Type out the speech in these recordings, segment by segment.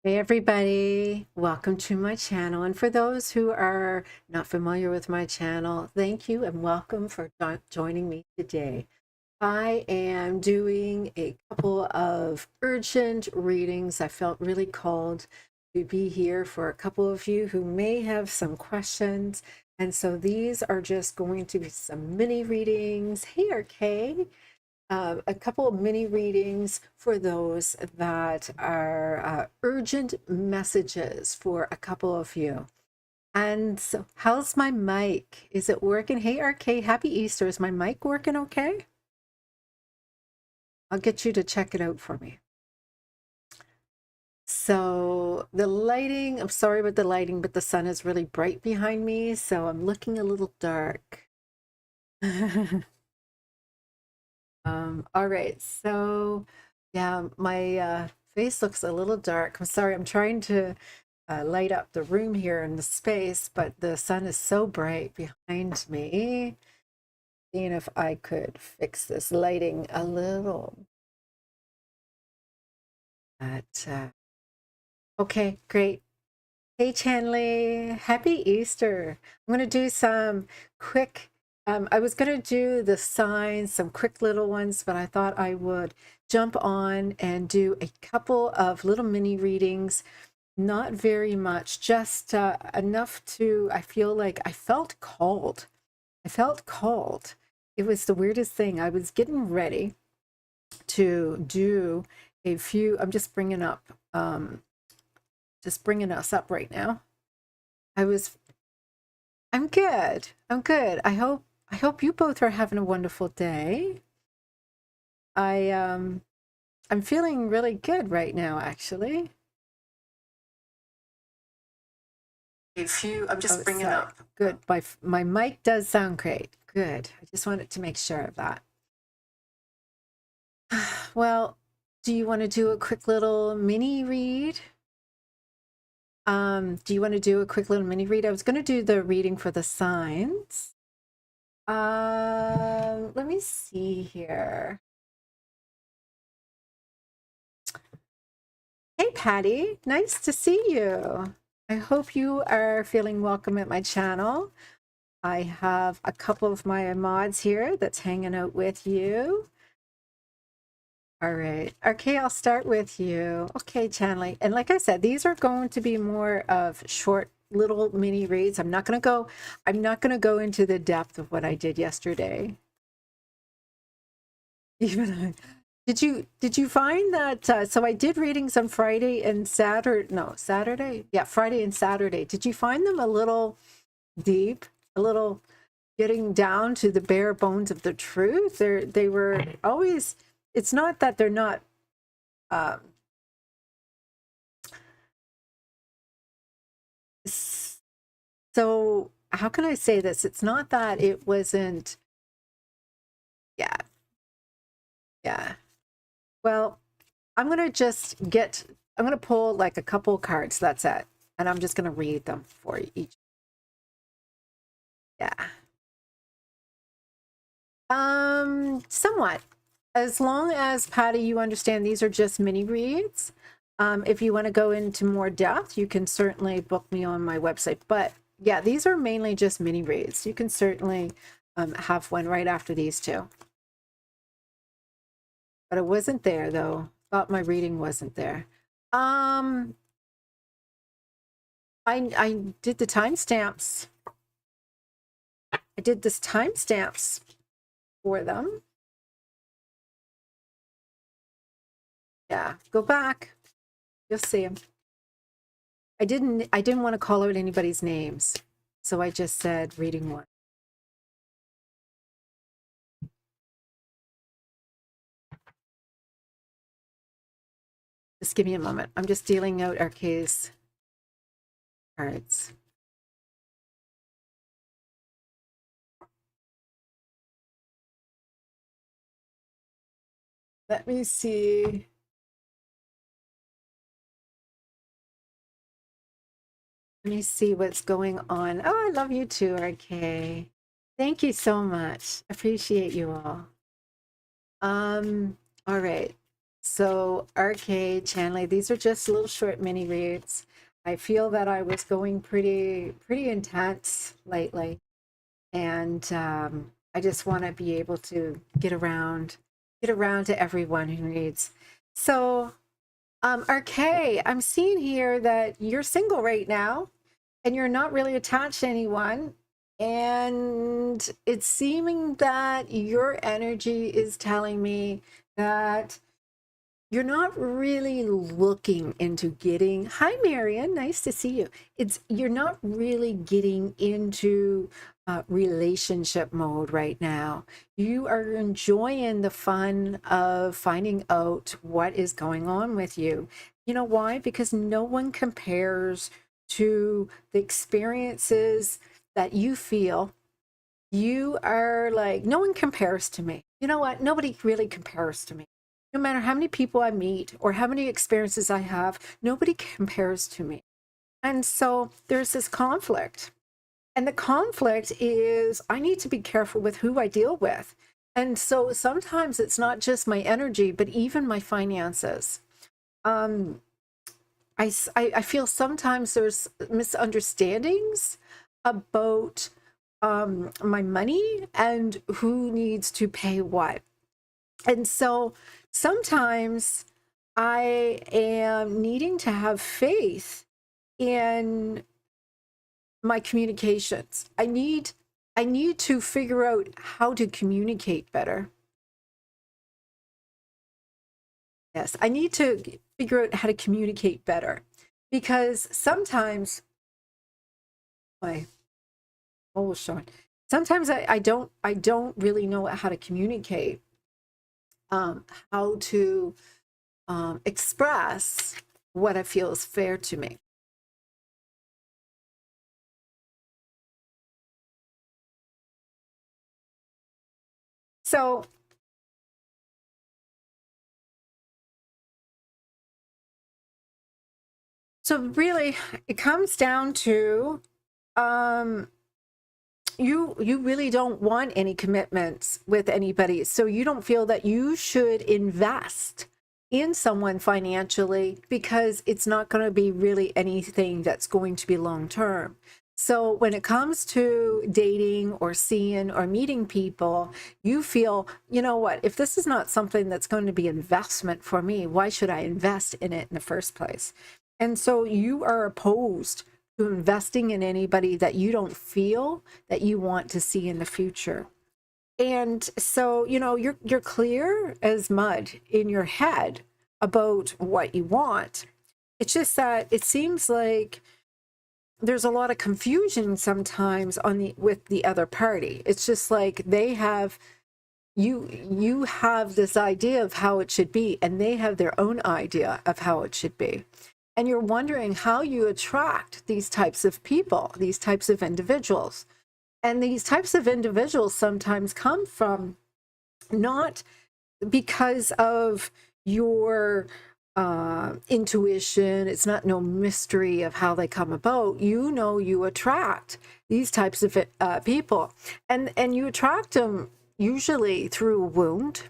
Hey everybody, welcome to my channel. And for those who are not familiar with my channel, thank you and welcome for joining me today. I am doing a couple of urgent readings. I felt really called to be here for a couple of you who may have some questions. And so these are just going to be some mini readings. Hey, RK. A couple of mini readings for those that are urgent messages for a couple of you. And so, how's my mic? Is it working? Hey, RK, happy Easter. Is my mic working okay? I'll get you to check it out for me. So the lighting, I'm sorry about the lighting, but the sun is really bright behind me, so I'm looking a little dark. All right, so yeah, my face looks a little dark. I'm sorry, I'm trying to light up the room here in the space, but the sun is so bright behind me. Seeing if I could fix this lighting a little. But okay, great. Hey, Chanley, happy Easter. I'm going to do some quick, I was going to do the signs, some quick little ones, but I thought I would jump on and do a couple of little mini readings. Not very much, just enough to, I feel like I felt called. I felt called. It was the weirdest thing. I was getting ready to do a few, I'm just bringing up, just bringing us up right now. I'm good. I'm good. I hope you both are having a wonderful day. I'm feeling really good right now, actually. I'm just bringing up. Good. My mic does sound great. Good. I just wanted to make sure of that. Well, do you want to do a quick little mini read? Do you want to do a quick little mini read? I was going to do the reading for the signs. Let me see here. Hey, Patty, nice to see you. I hope you are feeling welcome at my channel. I have a couple of my mods here that's hanging out with you. All right. Okay, I'll start with you. Okay, Chanley. And like I said, these are going to be more of short little mini reads. I'm not going to go into the depth of what I did yesterday. Even did you find that so I did readings on Friday and Saturday? Yeah, Friday and Saturday. Did you find them a little deep, a little getting down to the bare bones of the truth? They were always, it's not that they're not so how can I say this? It's not that it wasn't, yeah. Well, I'm going to pull like a couple cards, that's it. And I'm just going to read them for each. Yeah. Somewhat. As long as, Patty, you understand these are just mini reads. If you want to go into more depth, you can certainly book me on my website. But yeah, these are mainly just mini reads. You can certainly have one right after these two. But it wasn't there, though. Thought my reading wasn't there. I did the timestamps. I did this timestamps for them. Yeah, go back. You'll see them. I didn't want to call out anybody's names, so I just said reading one. Just give me a moment. I'm just dealing out our case cards. Let me see. Let me see what's going on. Oh, I love you too, RK. Thank you so much. Appreciate you all. All right. So RK channeling, these are just little short mini reads. I feel that I was going pretty intense lately, and I just want to be able to get around to everyone who needs. So RK, I'm seeing here that you're single right now and you're not really attached to anyone. And it's seeming that your energy is telling me that you're not really looking into getting, hi Marion, nice to see you. You're not really getting into relationship mode right now. You are enjoying the fun of finding out what is going on with you. You know why? Because no one compares to the experiences that you feel. You are like, no one compares to me. You know what? Nobody really compares to me. No matter how many people I meet or how many experiences I have, nobody compares to me. And so there's this conflict. And the conflict is I need to be careful with who I deal with. And so sometimes it's not just my energy, but even my finances. I feel sometimes there's misunderstandings about my money and who needs to pay what. And so sometimes I am needing to have faith in my communications. I need to figure out how to communicate better. Yes, I need to figure out how to communicate better, because sometimes my oh Sean, sometimes I don't really know how to communicate, how to express what I feel is fair to me. So really it comes down to you really don't want any commitments with anybody, so you don't feel that you should invest in someone financially because it's not going to be really anything that's going to be long term. So when it comes to dating or seeing or meeting people, you feel, you know what, if this is not something that's going to be investment for me, why should I invest in it in the first place? And so you are opposed to investing in anybody that you don't feel that you want to see in the future. And so, you know, you're clear as mud in your head about what you want. It's just that it seems like there's a lot of confusion sometimes with the other party. It's just like they have you have this idea of how it should be, and they have their own idea of how it should be. And you're wondering how you attract these types of people, these types of individuals. And these types of individuals sometimes come from not because of your intuition. It's not no mystery of how they come about. You know, you attract these types of people, and you attract them usually through a wound.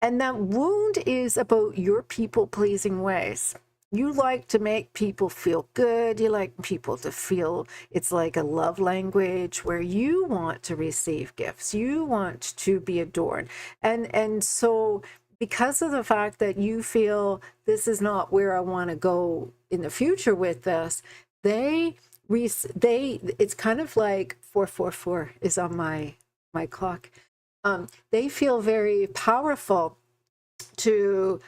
And that wound is about your people-pleasing ways. You like to make people feel good. You like people to feel it's like a love language where you want to receive gifts. You want to be adored. And so because of the fact that you feel this is not where I want to go in the future with this, it's kind of like 444 is on my clock. They feel very powerful to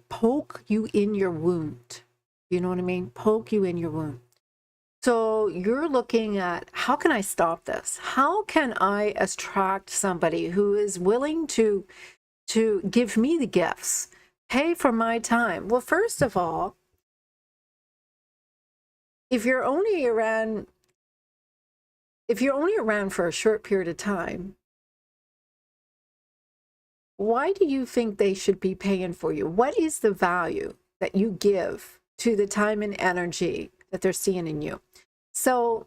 poke you in your wound. You know what I mean? Poke you in your wound. So you're looking at, how can I stop this? How can I attract somebody who is willing to give me the gifts, pay for my time? Well, first of all, if you're only around for a short period of time, why do you think they should be paying for you? What is the value that you give to the time and energy that they're seeing in you? So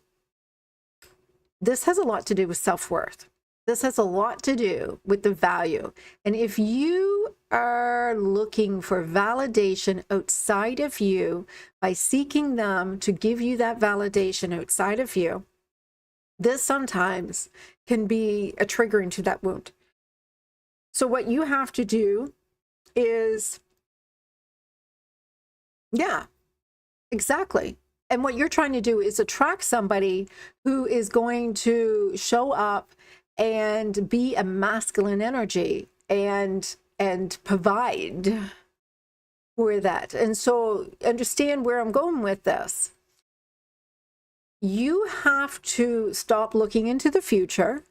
this has a lot to do with self-worth. This has a lot to do with the value. And if you are looking for validation outside of you, by seeking them to give you that validation outside of you, this sometimes can be a triggering to that wound. So what you have to do is, yeah, exactly. And what you're trying to do is attract somebody who is going to show up and be a masculine energy and provide for that. And so understand where I'm going with this. You have to stop looking into the future.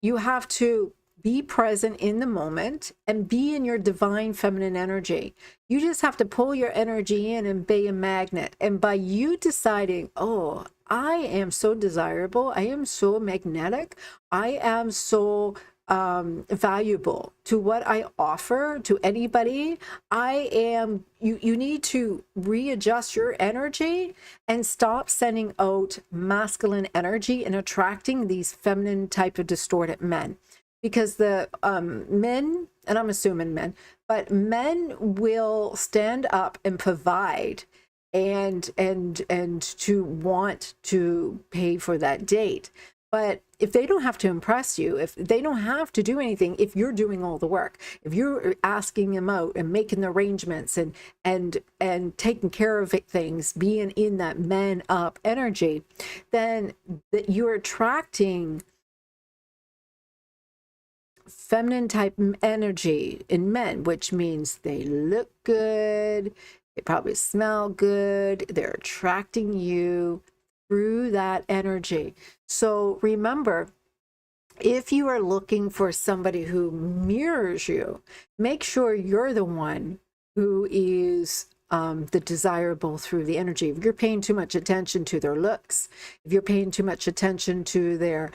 You have to be present in the moment and be in your divine feminine energy. You just have to pull your energy in and be a magnet. And by you deciding, oh, I am so desirable, I am so magnetic, I am so valuable to what I offer to anybody, you need to readjust your energy and stop sending out masculine energy and attracting these feminine type of distorted men. Because the men, and I'm assuming men, but men will stand up and provide and to want to pay for that date. But if they don't have to impress you, if they don't have to do anything, if you're doing all the work, if you're asking them out and making the arrangements and taking care of things, being in that man up energy, then that you're attracting feminine type energy in men, which means they look good, they probably smell good, they're attracting you through that energy. So remember, if you are looking for somebody who mirrors you, make sure you're the one who is the desirable through the energy. If you're paying too much attention to their looks, if you're paying too much attention to their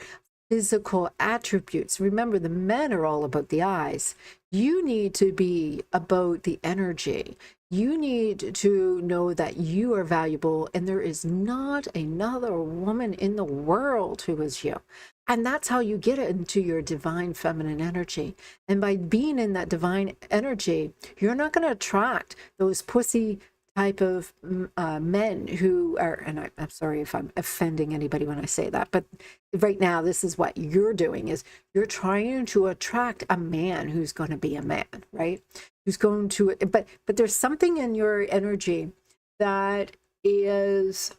physical attributes, remember the men are all about the eyes. You need to be about the energy. You need to know that you are valuable and there is not another woman in the world who is you. And that's how you get into your divine feminine energy. And by being in that divine energy, you're not going to attract those pussy type of men who are, and I'm sorry if I'm offending anybody when I say that, but right now this is what you're doing, is you're trying to attract a man who's going to be a man, right? Who's going to, but there's something in your energy that is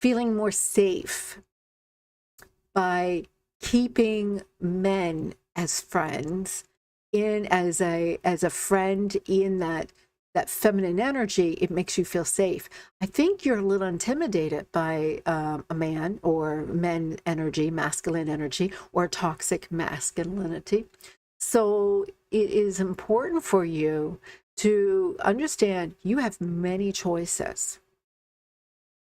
feeling more safe by keeping men as friends, in as a friend in that feminine energy. It makes you feel safe. I think you're a little intimidated by a man or men energy, masculine energy, or toxic masculinity. So it is important for you to understand you have many choices.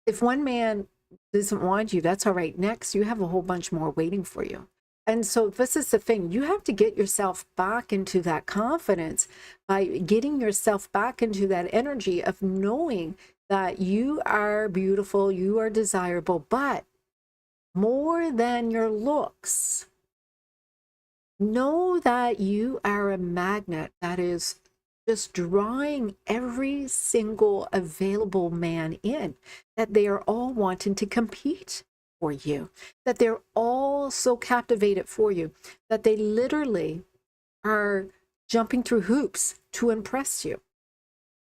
If one man doesn't want you, that's all right. Next, you have a whole bunch more waiting for you. And so this is the thing, you have to get yourself back into that confidence by getting yourself back into that energy of knowing that you are beautiful, you are desirable, but more than your looks, know that you are a magnet that is just drawing every single available man in, that they are all wanting to compete for you, that they're all so captivated for you, that they literally are jumping through hoops to impress you.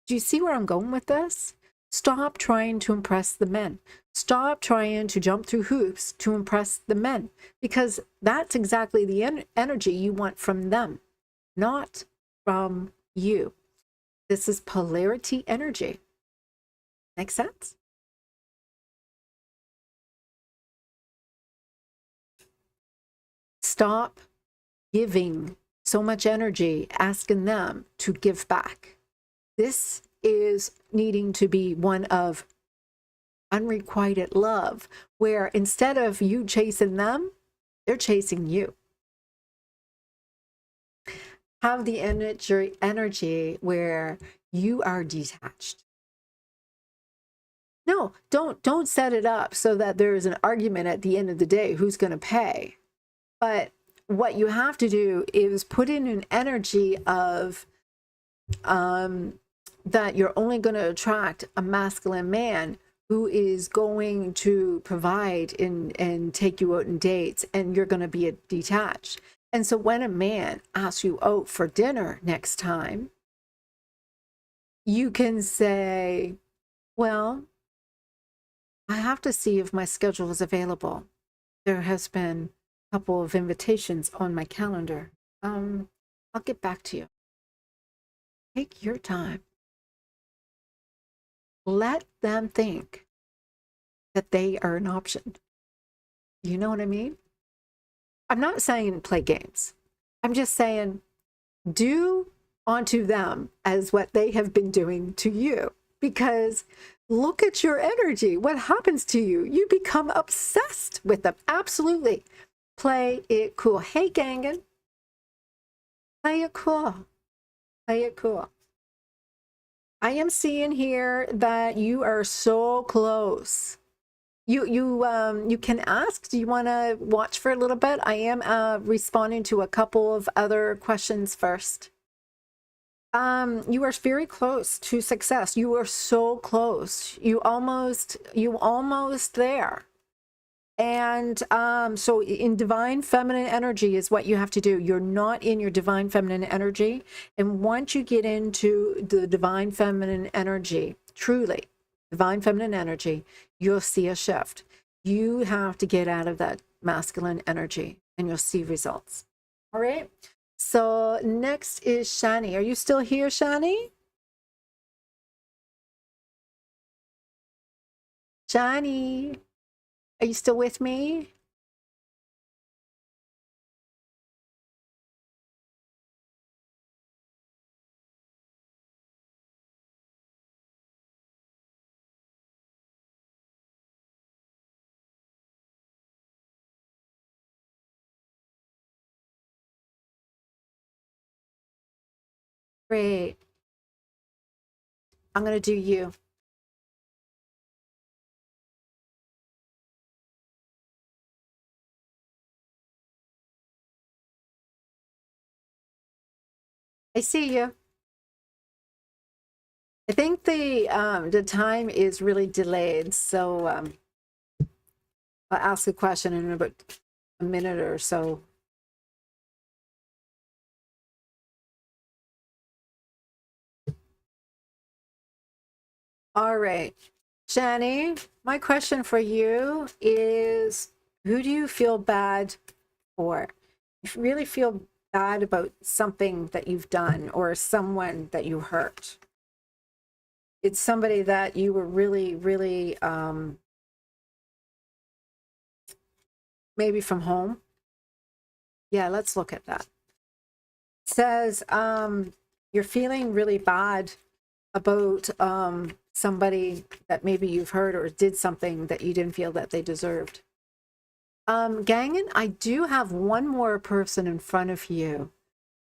Do you see where I'm going with this? Stop trying to impress the men. Stop trying to jump through hoops to impress the men, because that's exactly the energy you want from them, not from you. This is polarity energy. Make sense? Stop giving so much energy, asking them to give back. This is needing to be one of unrequited love, where instead of you chasing them, they're chasing you. Have the energy where you are detached. No, don't set it up so that there is an argument at the end of the day who's going to pay. But what you have to do is put in an energy of that you're only going to attract a masculine man who is going to provide and take you out on dates, and you're going to be detached. And so when a man asks you out for dinner next time, you can say, well, I have to see if my schedule is available. There has been a couple of invitations on my calendar. I'll get back to you. Take your time. Let them think that they are an option. You know what I mean? I'm not saying play games. I'm just saying do unto them as what they have been doing to you. Because look at your energy. What happens to you? You become obsessed with them. Absolutely. Play it cool. Hey, Gangan. Play it cool. Play it cool. I am seeing here that you are so close. You can ask, do you want to watch for a little bit? I am responding to a couple of other questions first. You are very close to success. You are so close. You almost there. And so in divine feminine energy is what you have to do. You're not in your divine feminine energy. And once you get into the divine feminine energy, truly divine feminine energy, you'll see a shift. You have to get out of that masculine energy and you'll see results. All right. So next is Shani. Are you still here, Shani? Shani, are you still with me? Great. I'm going to do you. I see you. I think the time is really delayed, so I'll ask a question in about a minute or so. All right, Shani, my question for you is, who do you feel bad for? You really feel bad about something that you've done or someone that you hurt. It's somebody that you were really maybe from home. Yeah, let's look at that. It says you're feeling really bad about somebody that maybe you've hurt or did something that you didn't feel that they deserved. Gangan, I do have one more person in front of you.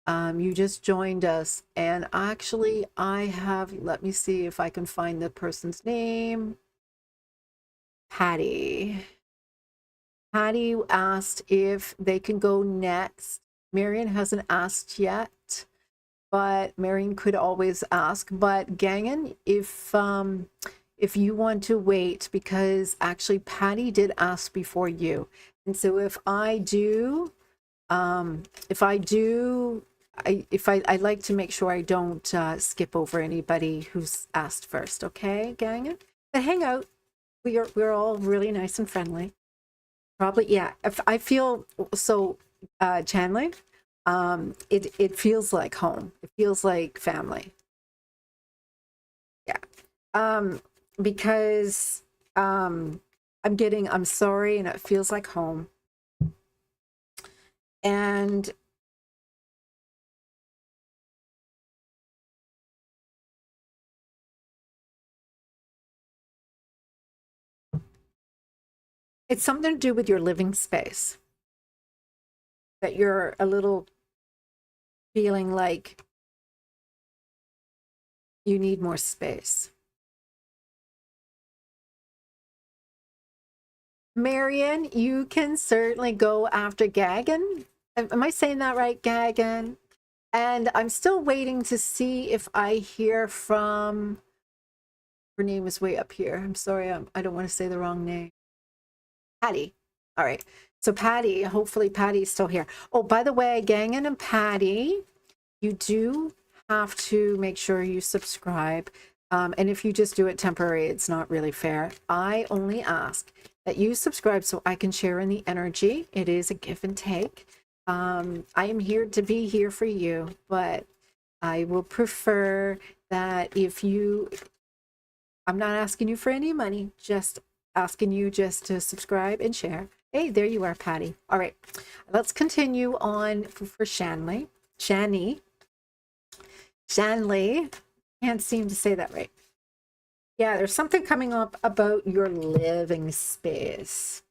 You just joined us, and actually I have, let me see if I can find the person's name. Patty. Patty asked if they can go next. Marion hasn't asked yet, but Marion could always ask. But Gangan, if you want to wait, because actually Patty did ask before you, and so if I do, I like to make sure I don't skip over anybody who's asked first. Okay, Gangan, but hang out. We're all really nice and friendly. Probably, yeah. If I feel so, Chandler, it feels like home. It feels like family. Yeah. Because I'm sorry, and it feels like home. And it's something to do with your living space. That you're a little feeling like you need more space. Marion, you can certainly go after Gagan. Am I saying that right, Gagan? And I'm still waiting to see if I hear from, her name is way up here. I'm sorry, I don't want to say the wrong name. Patty. All right. So Patty, hopefully Patty's still here. Oh, by the way, Gangan and Patty, you do have to make sure you subscribe. And if you just do it temporary, it's not really fair. I only ask that you subscribe so I can share in the energy. It is a give and take. I am here to be here for you, but I will prefer that if you, I'm not asking you for any money, just asking you just to subscribe and share. Hey, there you are, Patty. All right, let's continue on for Shanley. Shani. Shanley. Can't seem to say that right. Yeah, there's something coming up about your living space.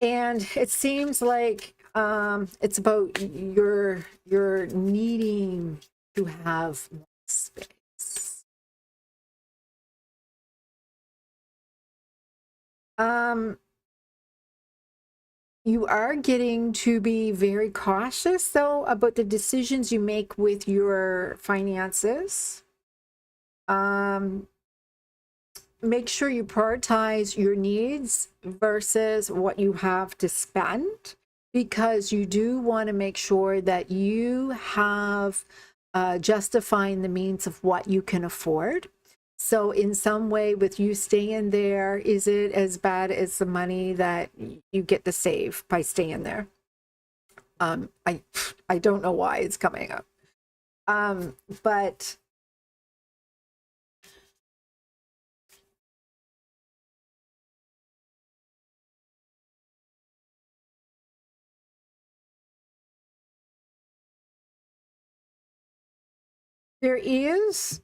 And it seems like it's about your needing to have more space. You are getting to be very cautious, though, about the decisions you make with your finances. Make sure you prioritize your needs versus what you have to spend, because you do want to make sure that you have justifying the means of what you can afford. So in some way, with you staying there, is it as bad as the money that you get to save by staying there? I don't know why it's coming up. But there is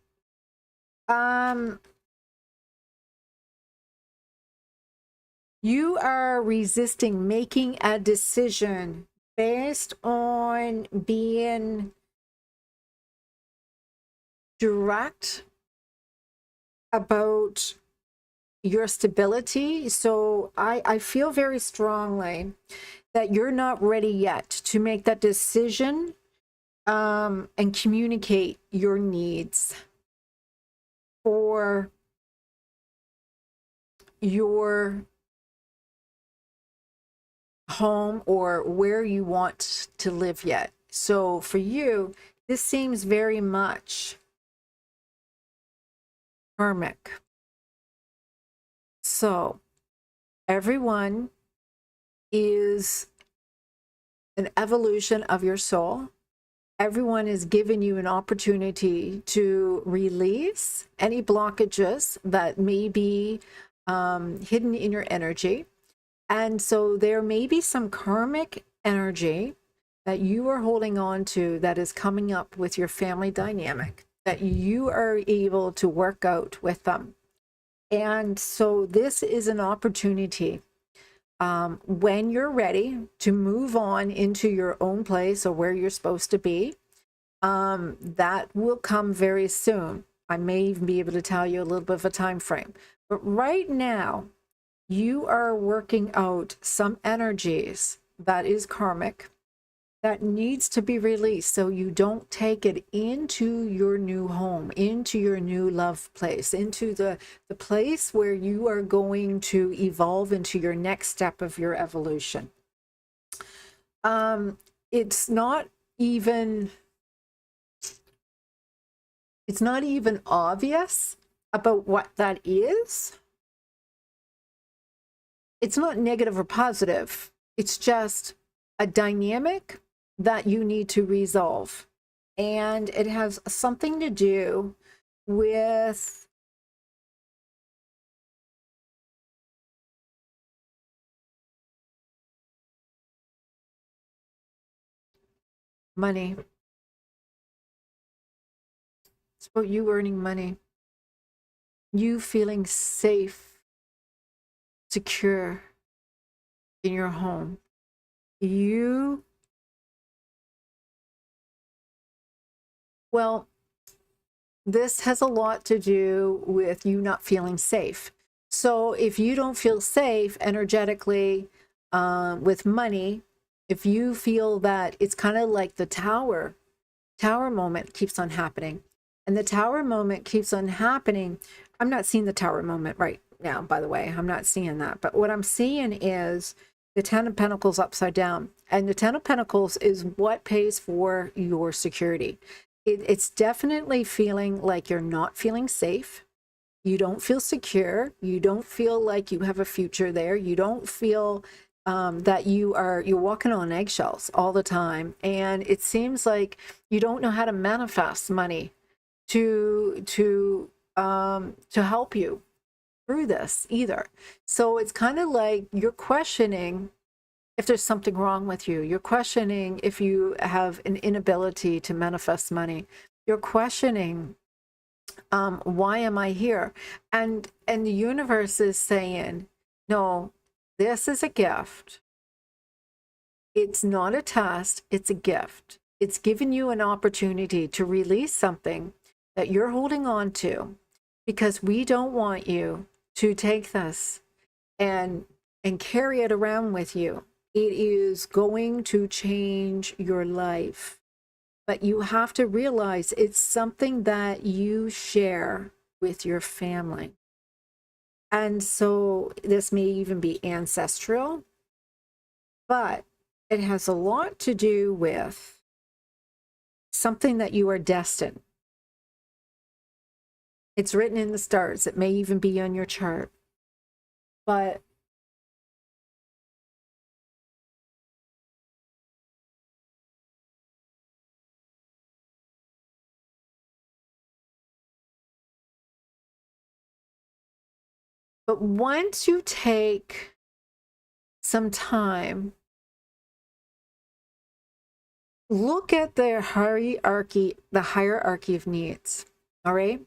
you are resisting making a decision based on being direct about your stability. So I feel very strongly that you're not ready yet to make that decision and communicate your needs for your home or where you want to live yet. So for you, this seems very much karmic. So everyone is an evolution of your soul. Everyone is giving you an opportunity to release any blockages that may be hidden in your energy. And so there may be some karmic energy that you are holding on to that is coming up with your family dynamic that you are able to work out with them. And so this is an opportunity when you're ready to move on into your own place or where you're supposed to be. That will come very soon. I may even be able to tell you a little bit of a time frame. But right now, you are working out some energies that is karmic that needs to be released so you don't take it into your new home, into your new love place, into the place where you are going to evolve into your next step of your evolution. It's not even obvious about what that is. It's not negative or positive. It's just a dynamic that you need to resolve. And it has something to do with money. It's about you earning money. You feeling safe, secure in your home. Well, this has a lot to do with you not feeling safe. So if you don't feel safe energetically with money, if you feel that it's kind of like the tower moment keeps on happening, and the tower moment keeps on happening. I'm not seeing the tower moment right now, by the way. I'm not seeing that. But what I'm seeing is the Ten of Pentacles upside down. And the Ten of Pentacles is what pays for your security. It's definitely feeling like you're not feeling safe. You don't feel secure. You don't feel like you have a future there. You don't feel that you're walking on eggshells all the time. And it seems like you don't know how to manifest money to help you through this either. So it's kind of like you're questioning if there's something wrong with you. You're questioning if you have an inability to manifest money. You're questioning, why am I here? And the universe is saying, no, this is a gift. It's not a test, it's a gift. It's giving you an opportunity to release something that you're holding on to, because we don't want you to take this and carry it around with you. It is going to change your life. But you have to realize it's something that you share with your family. And so this may even be ancestral, but it has a lot to do with something that you are destined. It's written in the stars. It may even be on your chart. But once you take some time, look at the hierarchy of needs. All right.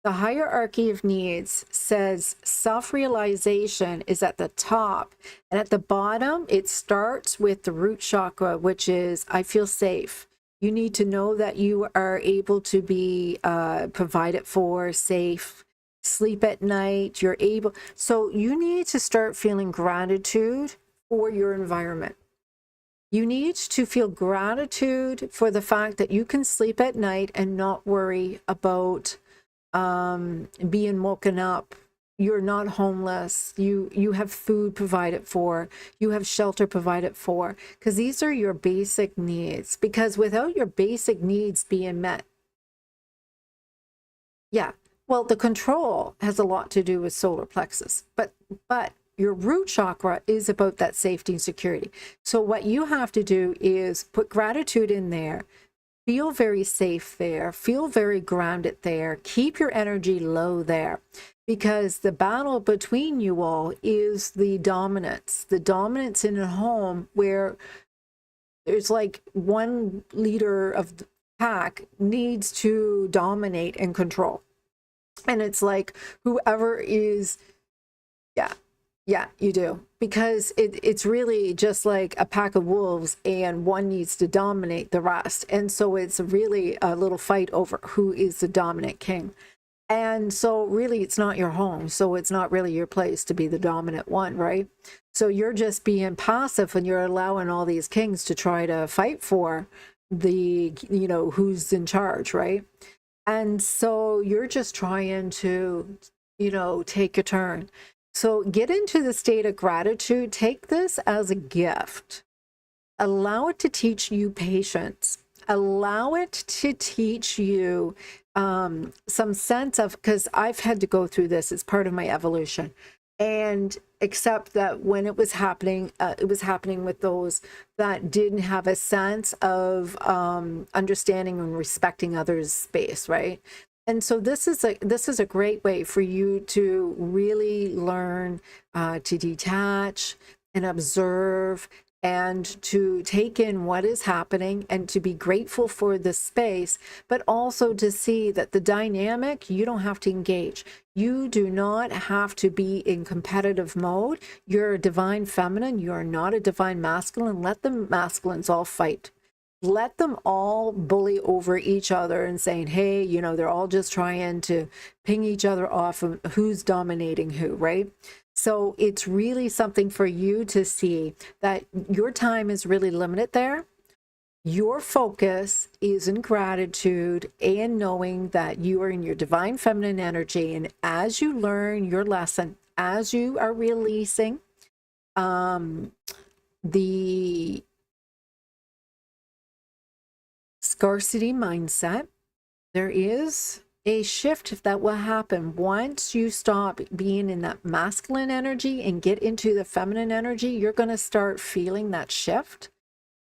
The hierarchy of needs says self-realization is at the top, and at the bottom, it starts with the root chakra, which is, I feel safe. You need to know that you are able to be provided for, safe, sleep at night, you're able. So you need to start feeling gratitude for your environment. You need to feel gratitude for the fact that you can sleep at night and not worry about being woken up. You're not homeless. You have food provided for. You have shelter provided for, because these are your basic needs. Because without your basic needs being met, yeah, well, the control has a lot to do with solar plexus, but your root chakra is about that safety and security. So what you have to do is put gratitude in there. Feel very safe there. Feel very grounded there. Keep your energy low there, because the battle between you all is the dominance in a home where there's like one leader of the pack needs to dominate and control. And it's like whoever is, yeah, you do. Because it's really just like a pack of wolves, and one needs to dominate the rest. And so it's really a little fight over who is the dominant king. And so really it's not your home. So it's not really your place to be the dominant one, right? So you're just being passive, and you're allowing all these kings to try to fight for the, who's in charge, right? And so you're just trying to, take your turn. So get into the state of gratitude. Take this as a gift. Allow it to teach you patience. Allow it to teach you some sense of, because I've had to go through this. It's part of my evolution. And except that when it was happening with those that didn't have a sense of understanding and respecting others' space, right? And so this is a great way for you to really learn to detach and observe, and to take in what is happening, and to be grateful for the space, but also to see that the dynamic, you don't have to engage. You do not have to be in competitive mode. You're a divine feminine. You are not a divine masculine. Let the masculines all fight. let them all bully over each other and saying, hey, you know, they're all just trying to ping each other off of who's dominating who, right? So it's really something for you to see that your time is really limited there. Your focus is in gratitude and knowing that you are in your divine feminine energy. And as you learn your lesson, as you are releasing the scarcity mindset, there is a shift that will happen once you stop being in that masculine energy and get into the feminine energy. You're going to start feeling that shift.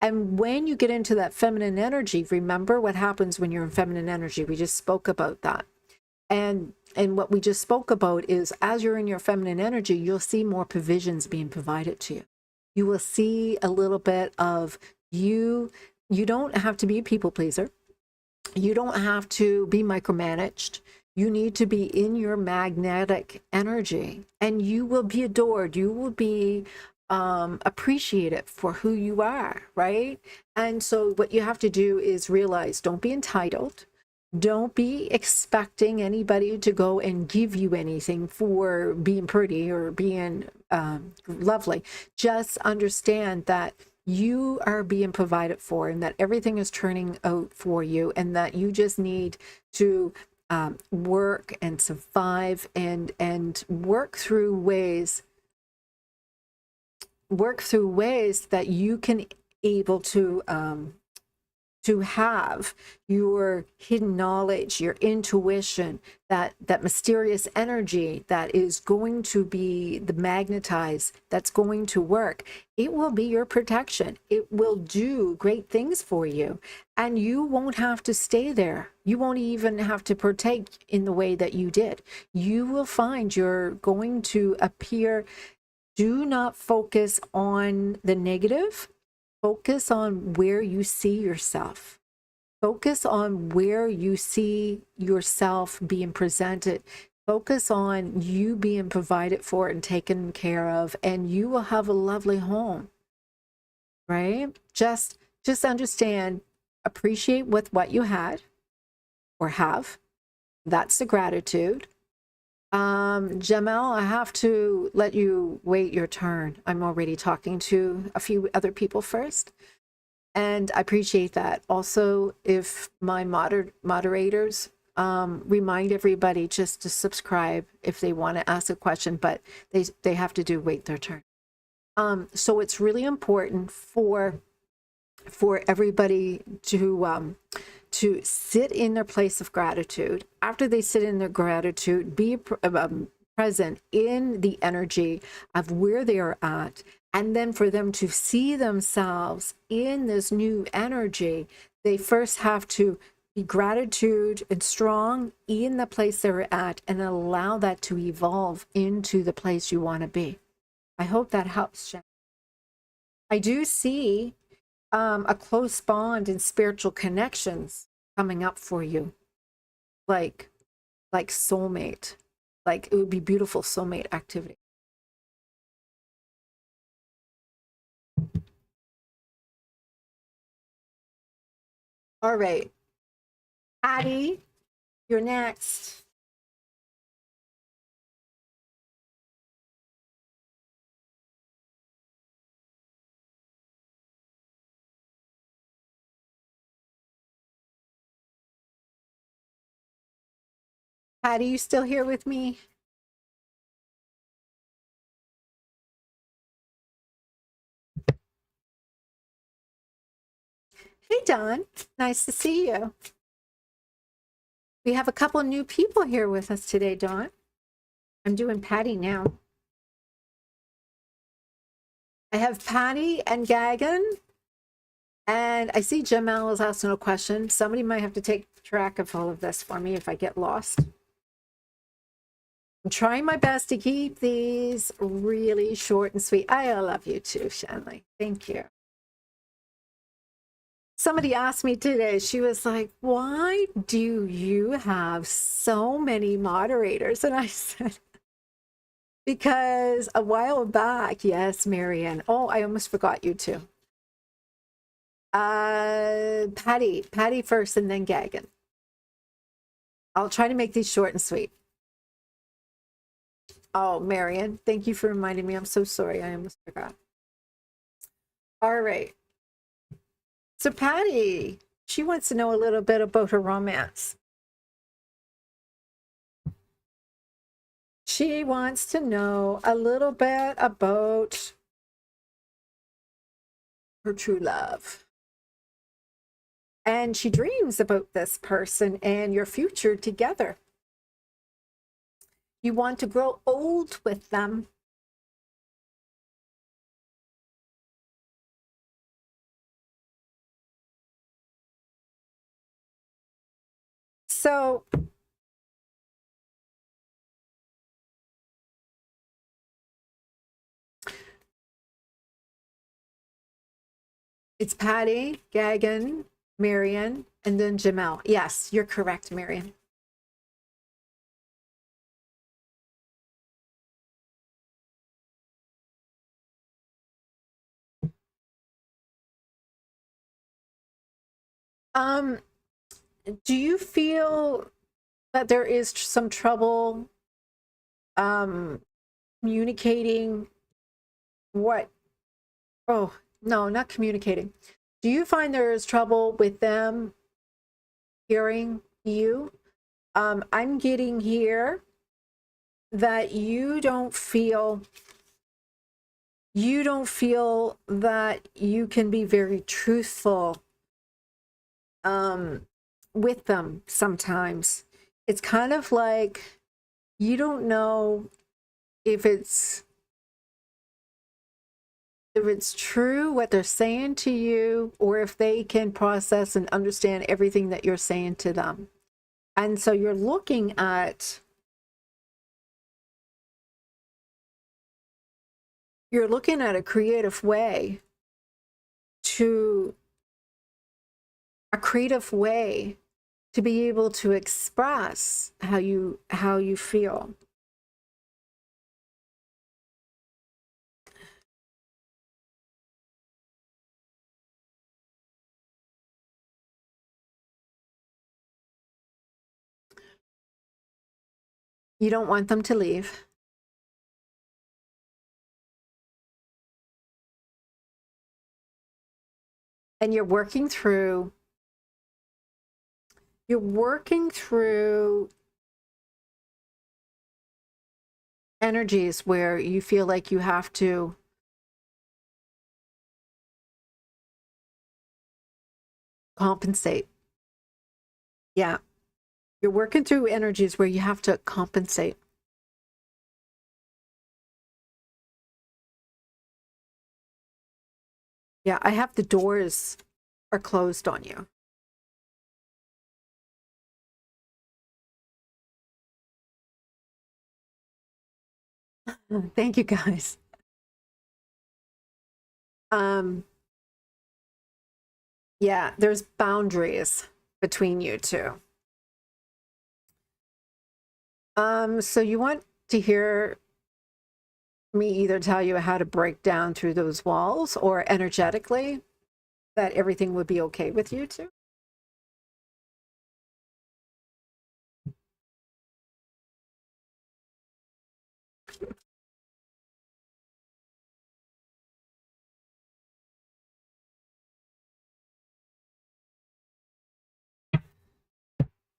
And when you get into that feminine energy, remember what happens when you're in feminine energy. We just spoke about that. And what we just spoke about is as you're in your feminine energy, you'll see more provisions being provided to you. You will see a little bit of you. You don't have to be a people pleaser. You don't have to be micromanaged. You need to be in your magnetic energy and you will be adored. You will be appreciated for who you are, right? And so what you have to do is realize, don't be entitled. Don't be expecting anybody to go and give you anything for being pretty or being lovely. Just understand that you are being provided for and that everything is turning out for you and that you just need to work and survive and work through ways that you can able to have your hidden knowledge, your intuition, that mysterious energy that is going to be the magnetized, that's going to work. It will be your protection. It will do great things for you. And you won't have to stay there. You won't even have to partake in the way that you did. You will find you're going to appear. Do not focus on the negative. Focus on where you see yourself. Focus on where you see yourself being presented. Focus on you being provided for and taken care of, and you will have a lovely home, right? Just understand, appreciate with what you had or have. That's the gratitude. Jamel, I have to let you wait your turn. I'm already talking to a few other people first. And I appreciate that. Also, if my moderators remind everybody just to subscribe if they want to ask a question, but they have to wait their turn. So it's really important for everybody to sit in their place of gratitude. After they sit in their gratitude, be present in the energy of where they are at. And then for them to see themselves in this new energy, they first have to be gratitude and strong in the place they're at and allow that to evolve into the place you want to be. I hope that helps, Jen. I do see a close bond and spiritual connections coming up for you, like soulmate. Like it would be beautiful soulmate activity. All right, Patty, you're next. Patty, you still here with me? Hey, Don. Nice to see you. We have a couple of new people here with us today, Dawn. I'm doing Patty now. I have Patty and Gagan. And I see Jamel is asking a question. Somebody might have to take track of all of this for me if I get lost. I'm trying my best to keep these really short and sweet. I love you too, Shanley. Thank you. Somebody asked me today, she was like, why do you have so many moderators? And I said, because a while back, yes, Marianne. Oh, I almost forgot you too. Patty first and then Gagan. I'll try to make these short and sweet. Oh, Marion, thank you for reminding me. I'm so sorry. I almost forgot. All right. So Patty, she wants to know a little bit about her romance. She wants to know a little bit about her true love. And she dreams about this person and your future together. You want to grow old with them. So it's Patty, Gagan, Marion, and then Jamel. Yes, you're correct, Marion. Do you feel that there is some trouble communicating what? Oh, no, not communicating. Do you find there is trouble with them hearing you? I'm getting here that you don't feel that you can be very truthful with them sometimes. It's kind of like you don't know if it's true what they're saying to you, or if they can process and understand everything that you're saying to them. And so you're looking at a creative way to be able to express how you feel. You don't want them to leave. And you're working through energies where you feel like you have to compensate. Yeah. You're working through energies where you have to compensate. Yeah, I have the doors are closed on you. Thank you, guys. Yeah, there's boundaries between you two. So you want to hear me either tell you how to break down through those walls, or energetically that everything would be okay with you two?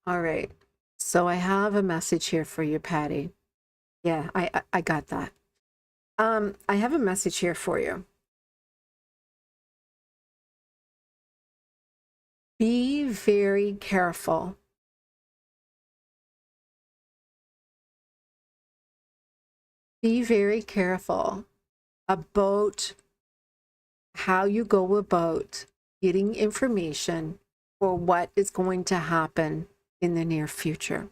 All right. So I have a message here for you, Patty. Yeah, I got that. I have a message here for you. Be very careful. Be very careful about how you go about getting information for what is going to happen in the near future.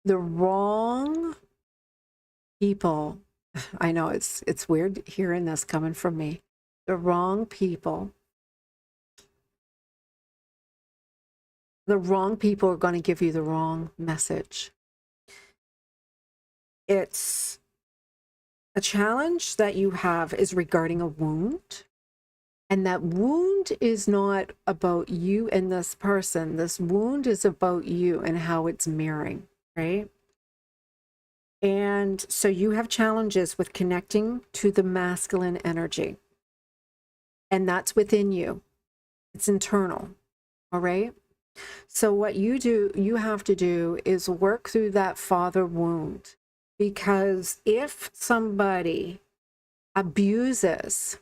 The wrong people, I know it's weird hearing this coming from me. The wrong people are going to give you the wrong message. It's a challenge that you have is regarding a wound. And that wound is not about you and this person. This wound is about you and how it's mirroring, right? And so you have challenges with connecting to the masculine energy. And that's within you. It's internal. All right. So what you have to do is work through that father wound. Because if somebody abuses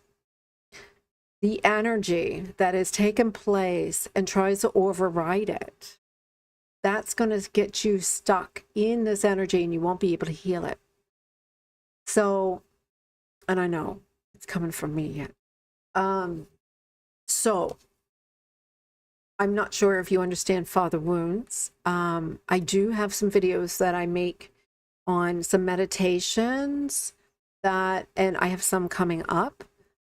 the energy that has taken place and tries to override it, that's going to get you stuck in this energy and you won't be able to heal it. So, and I know it's coming from me yet. So I'm not sure if you understand father wounds. I do have some videos that I make on some meditations that, and I have some coming up.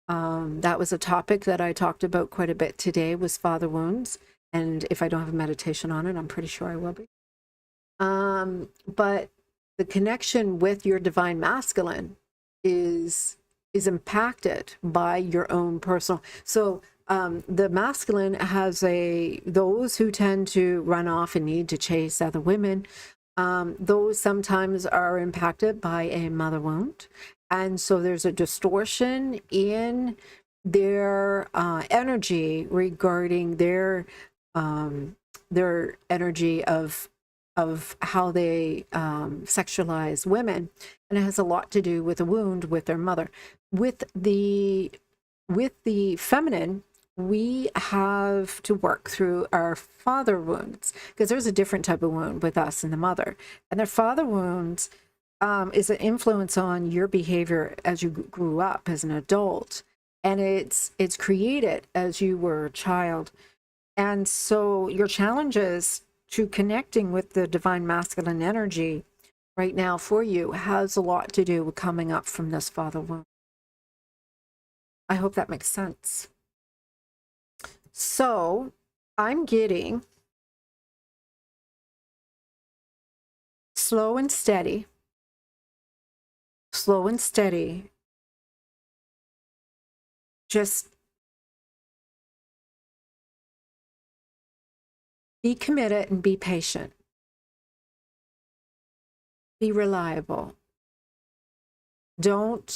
That was a topic that I talked about quite a bit today, was father wounds. And if I don't have a meditation on it, I'm pretty sure I will be. But the connection with your divine masculine is impacted by your own personal. So the masculine has those who tend to run off and need to chase other women. Those sometimes are impacted by a mother wound. And so there's a distortion in their energy regarding their energy of how they sexualize women, and it has a lot to do with a wound with their mother. With the feminine, we have to work through our father wounds, because there's a different type of wound with us and the mother. And their father wounds is an influence on your behavior as you grew up as an adult, and it's created as you were a child. And so your challenges to connecting with the divine masculine energy right now for you has a lot to do with coming up from this father wound. I hope that makes sense. So I'm getting slow and steady, slow and steady. Just be committed and be patient. Be reliable. Don't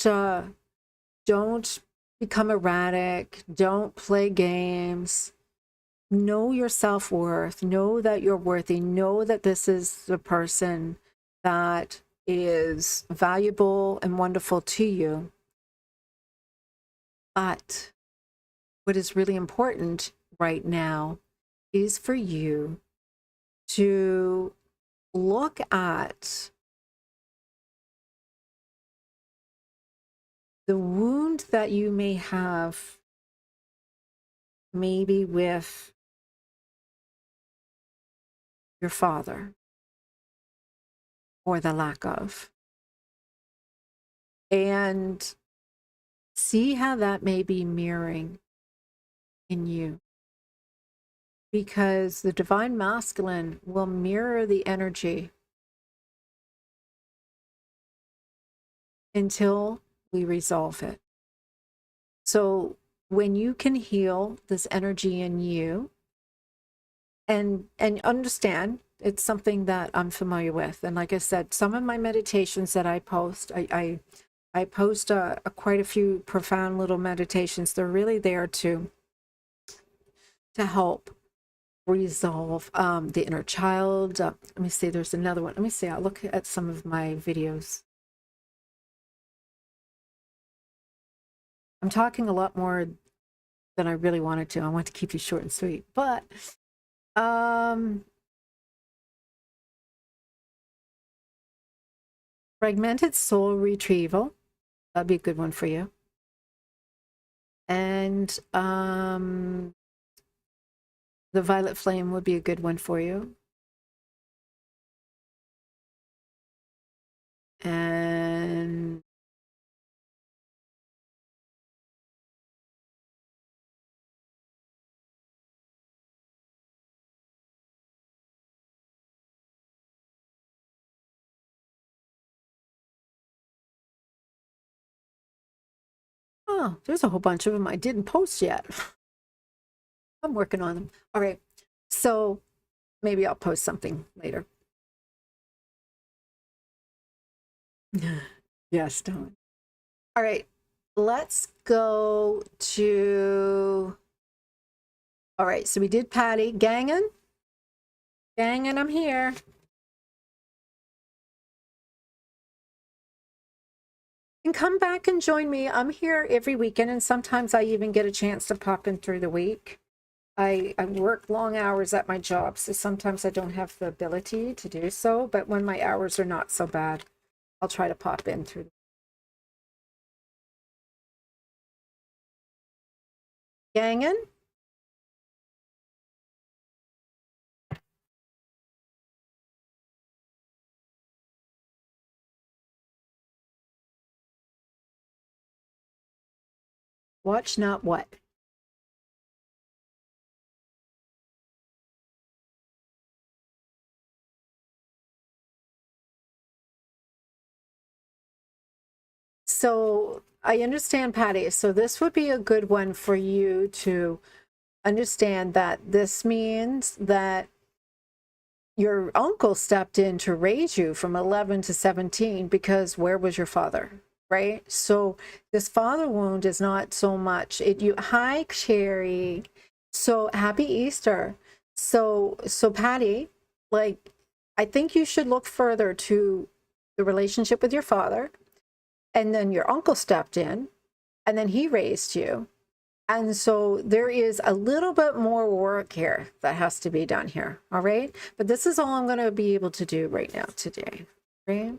become erratic. Don't play games. Know your self-worth. Know that you're worthy. Know that this is the person that is valuable and wonderful to you. But what is really important right now is for you to look at the wound that you may have, maybe with your father, or the lack of, and see how that may be mirroring in you. Because the divine masculine will mirror the energy until we resolve it. So when you can heal this energy in you, and understand it's something that I'm familiar with. And like I said, some of my meditations that I post, I post quite a few profound little meditations. They're really there to help resolve the inner child. Let me see, there's another one. Let me see, I'll look at some of my videos. I'm talking a lot more than I really wanted to. I want to keep you short and sweet, but fragmented soul retrieval, that'd be a good one for you. And the violet flame would be a good one for you. And Oh, there's a whole bunch of them I didn't post yet. I'm working on them. All right. So maybe I'll post something later. Yes, Dawn. All right. Let's go to... All right. So we did Patty. Gangin'? Gangin', I'm here. And come back and join me. I'm here every weekend, and sometimes I even get a chance to pop in through the week. I work long hours at my job, so sometimes I don't have the ability to do so, but when my hours are not so bad, I'll try to pop in through. Gangin'? Watch not what? So I understand, Patty. So this would be a good one for you to understand that this means that your uncle stepped in to raise you from 11 to 17, because where was your father, right? So this father wound is not so much it. You, hi Cherry, so happy Easter. So Patty, like, I think you should look further to the relationship with your father, and then your uncle stepped in, and then he raised you. And so there is a little bit more work here that has to be done here. All right. But this is all I'm going to be able to do right now today. Right.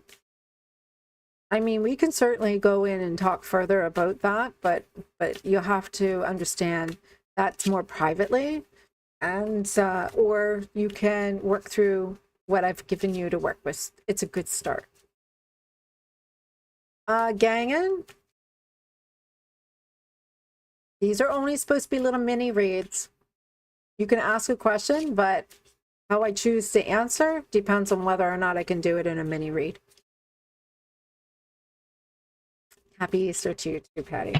I mean, we can certainly go in and talk further about that, but you have to understand that's more privately, and or you can work through what I've given you to work with. It's a good start. Gangin'. These are only supposed to be little mini reads. You can ask a question, but how I choose to answer depends on whether or not I can do it in a mini read. Happy Easter to you too, Patty.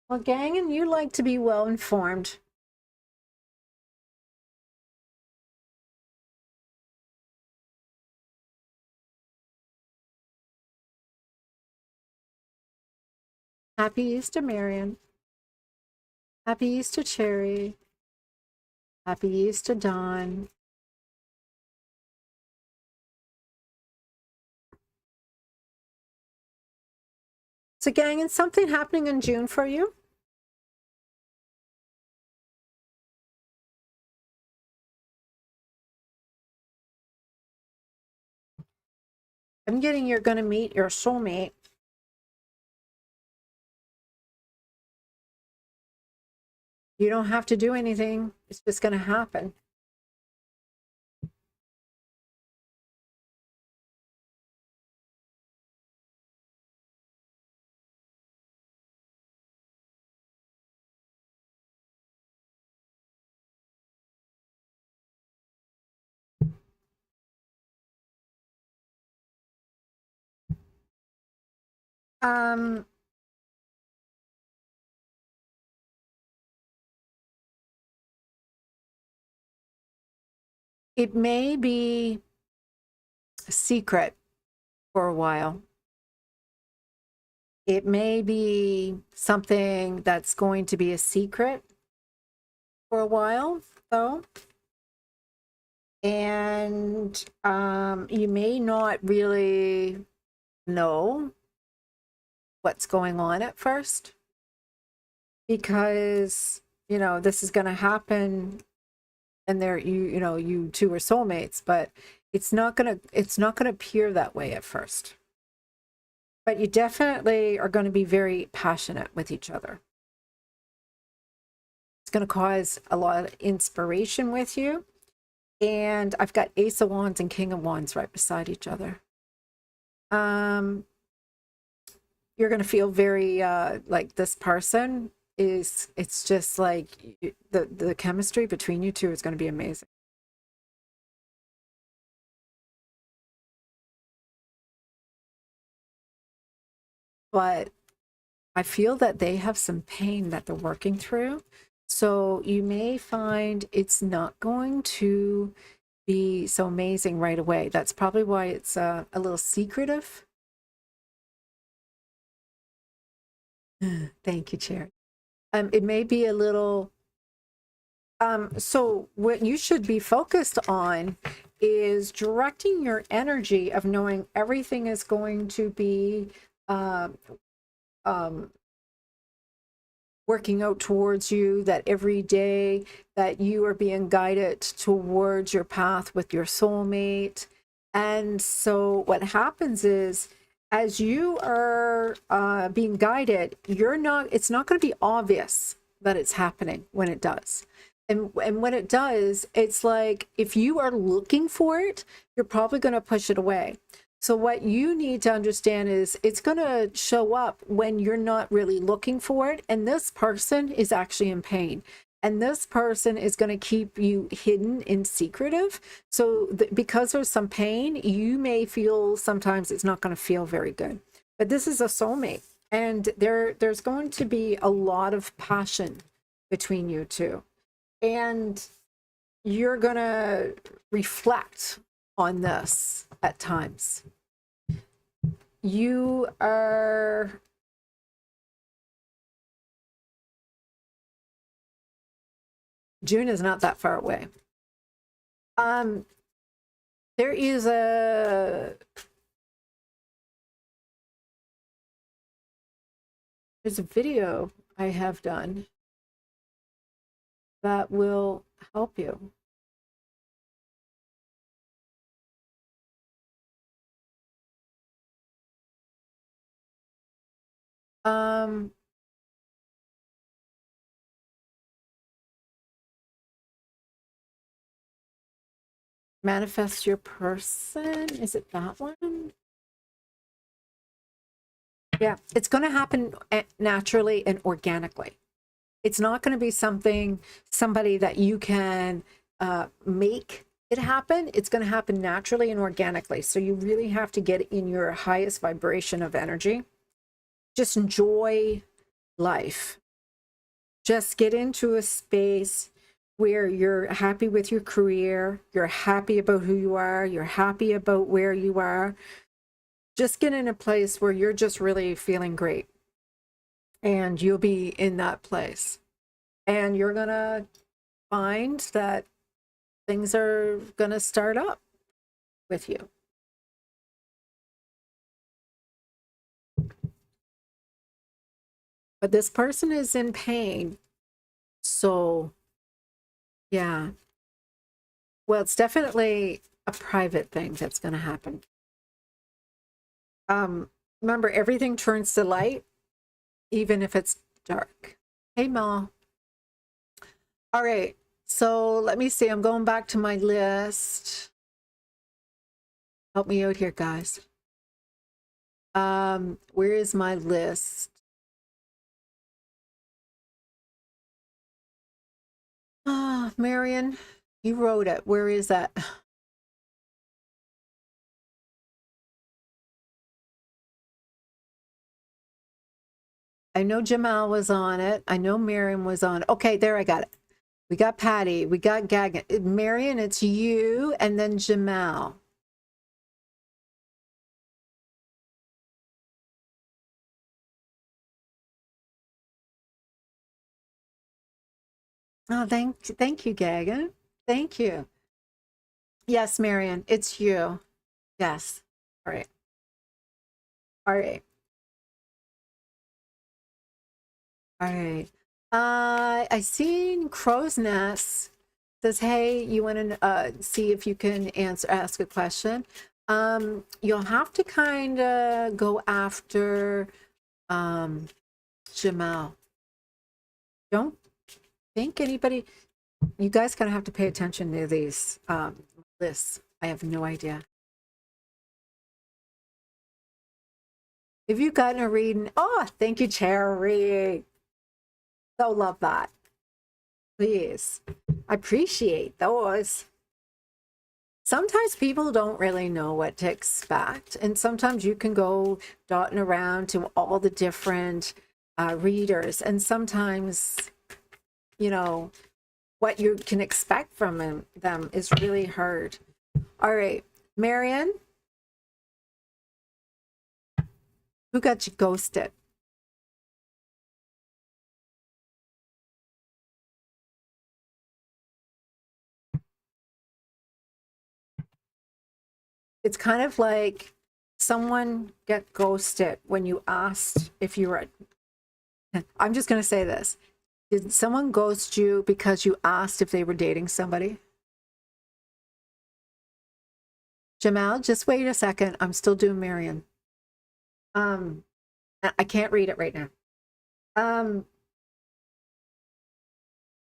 Well, gang, and you like to be well informed. Happy Easter, Marion. Happy Easter, Cherry. Happy Easter, Dawn. So, gang, is something happening in June for you? I'm getting you're going to meet your soulmate. You don't have to do anything. It's just going to happen. Um, it may be a secret for a while. It may be something that's going to be a secret for a while, though. And you may not really know what's going on at first. because, you know, this is going to happen, and there, you know, you two are soulmates, but it's not going to appear that way at first. But you definitely are going to be very passionate with each other. It's going to cause a lot of inspiration with you. And I've got Ace of Wands and King of Wands right beside each other. You're going to feel very like this person is, it's just like the chemistry between you two is going to be amazing. But I feel that they have some pain that they're working through. So you may find it's not going to be so amazing right away. That's probably why it's a little secretive. Thank you, Chair. It may be a little, so what you should be focused on is directing your energy of knowing everything is going to be uh, um, working out towards you, that every day that you are being guided towards your path with your soulmate. And so what happens is, as you are being guided, it's not going to be obvious that it's happening when it does. And when it does, it's like, if you are looking for it, you're probably going to push it away. So what you need to understand is it's going to show up when you're not really looking for it. And this person is actually in pain. And this person is going to keep you hidden and secretive. So because there's some pain, you may feel sometimes it's not going to feel very good. But this is a soulmate. And there's going to be a lot of passion between you two. And you're going to reflect on this at times. You are June is not that far away. There is there's a video I have done that will help you. Manifest your person. Is it that one? Yeah, it's going to happen naturally and organically. It's not going to be somebody that you can make it happen. It's going to happen naturally and organically. So you really have to get in your highest vibration of energy. Just enjoy life. Just get into a space where you're happy with your career, you're happy about who you are, you're happy about where you are. Just get in a place where you're just really feeling great. And you'll be in that place. And you're going to find that things are going to start up with you. But this person is in pain. So, yeah. Well, it's definitely a private thing that's going to happen. Remember, everything turns to light, even if it's dark. Hey, Ma. All right. So let me see. I'm going back to my list. Help me out here, guys. Where is my list? Ah, Marion, you wrote it. Where is that? I know Jamal was on it. I know Marion was on it. Okay, there, I got it. We got Patty. We got Gagan. Marion, it's you, and then Jamal. Oh, thank you, Gagan. Thank you. Yes, Marion, it's you. Yes. All right. All right. All right. I seen crow's nest. Says, hey, you want to see if you can ask a question. You'll have to kind of go after Jamal. Don't think anybody, you guys gonna have to pay attention to these lists. I have no idea. Have you gotten a reading? Oh, thank you, Cherry. So love that. Please. I appreciate those. Sometimes people don't really know what to expect. And sometimes you can go dotting around to all the different readers. And sometimes, you know, what you can expect from them is really hard. All right, Marion, who got you ghosted? It's kind of like someone got ghosted when you asked if you were, I'm just going to say this. Did someone ghost you because you asked if they were dating somebody? Jamal, just wait a second. I'm still doing Marion. I can't read it right now.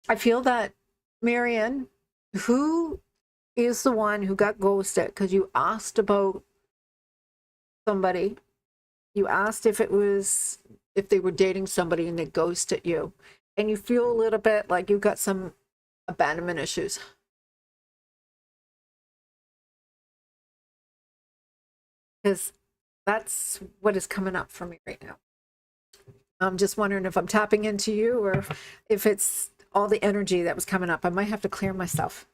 I feel that Marion, who is the one who got ghosted because you asked about somebody, you asked if they were dating somebody and they ghosted you, and you feel a little bit like you've got some abandonment issues. Because that's what is coming up for me right now. I'm just wondering if I'm tapping into you or if it's all the energy that was coming up. I might have to clear myself.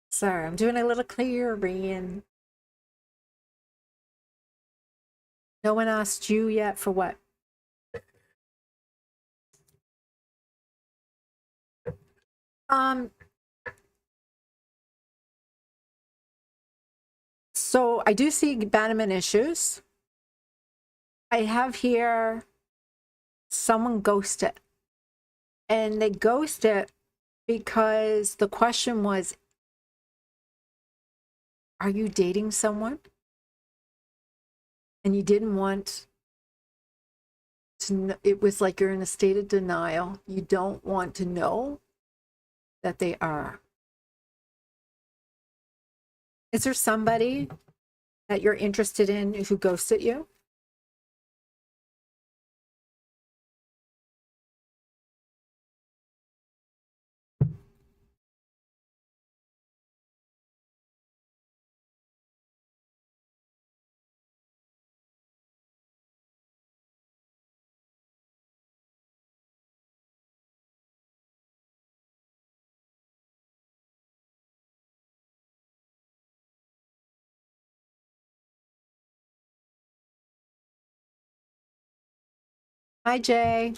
Sorry, I'm doing a little clearing. No one asked you yet for what? So I do see abandonment issues. I have here someone ghosted. And they ghosted because the question was, are you dating someone? And you didn't want to know, it was like you're in a state of denial. You don't want to know that they are. Is there somebody that you're interested in who ghosted you? Hi, Jay.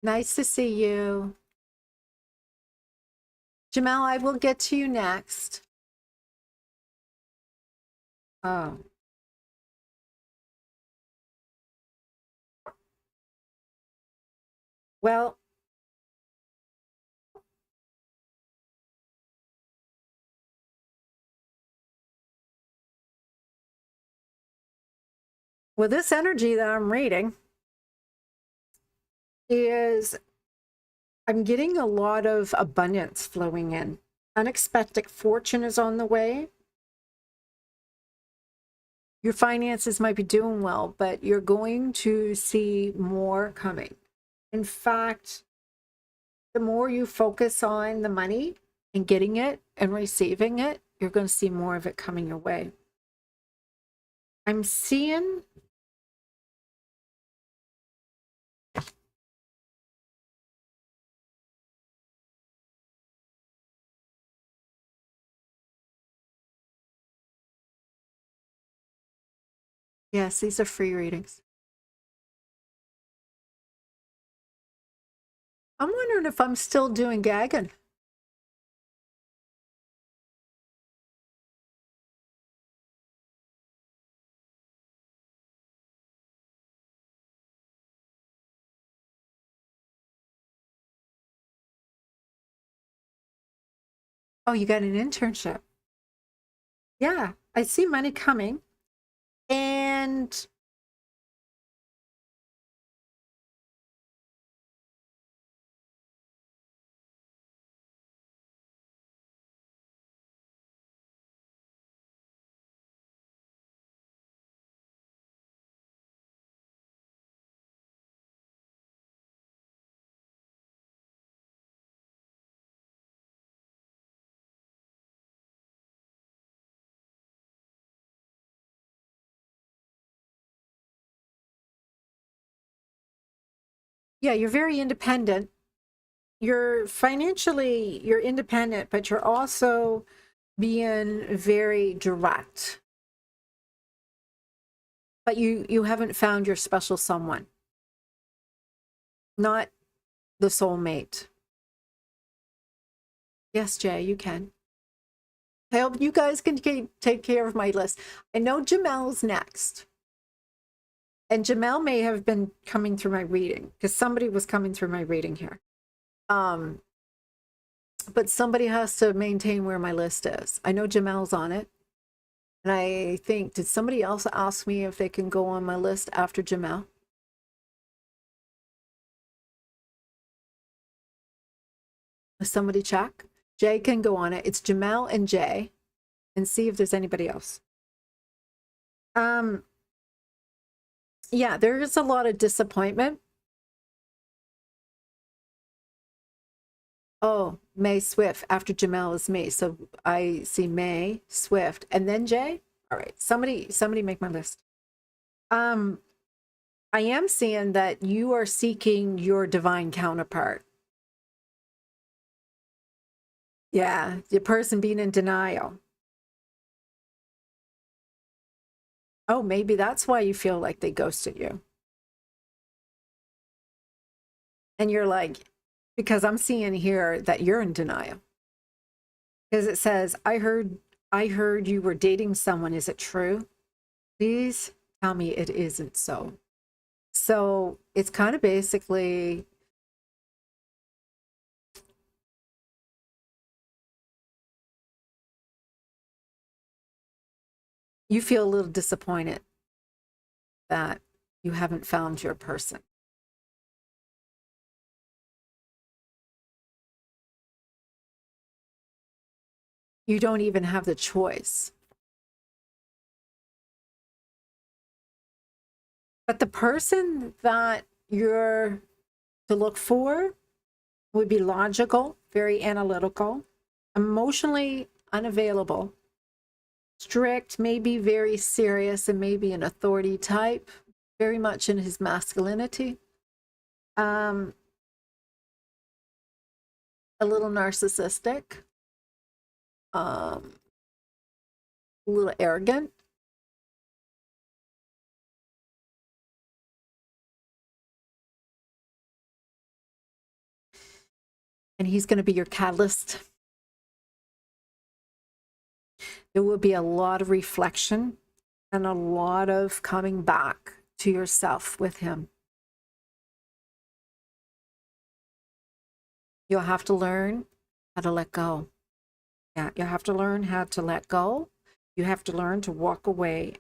Nice to see you. Jamal, I will get to you next. Oh. Well, this energy that I'm reading is I'm getting a lot of abundance flowing in. Unexpected fortune is on the way. Your finances might be doing well, but you're going to see more coming. In fact, the more you focus on the money and getting it and receiving it, you're going to see more of it coming your way. I'm seeing Yes, these are free readings. I'm wondering if I'm still doing gagging. Oh, you got an internship. Yeah, I see money coming. And yeah, you're very independent. You're financially, you're independent, but you're also being very direct. But you haven't found your special someone. Not the soulmate. Yes, Jay, you can. I hope you guys can take care of my list. I know Jamel's next. And Jamel may have been coming through my reading because somebody was coming through my reading here. But somebody has to maintain where my list is. I know Jamel's on it. And I think, did somebody else ask me if they can go on my list after Jamel? Somebody check. Jay can go on it. It's Jamel and Jay, and see if there's anybody else. Yeah, there is a lot of disappointment. Oh, May Swift after Jamel is me. So I see May Swift and then Jay. All right. Somebody make my list. I am seeing that you are seeking your divine counterpart. Yeah, the person being in denial. Oh, maybe that's why you feel like they ghosted you. And you're like, because I'm seeing here that you're in denial. Because it says, I heard you were dating someone. Is it true? Please tell me it isn't so. So it's kind of basically, you feel a little disappointed that you haven't found your person. You don't even have the choice. But the person that you're to look for would be logical, very analytical, emotionally unavailable, strict, maybe very serious, and maybe an authority type, very much in his masculinity. A little narcissistic, a little arrogant. And he's going to be your catalyst. There will be a lot of reflection and a lot of coming back to yourself with him. You'll have to learn how to let go. Yeah, you have to learn how to let go. You have to learn to walk away.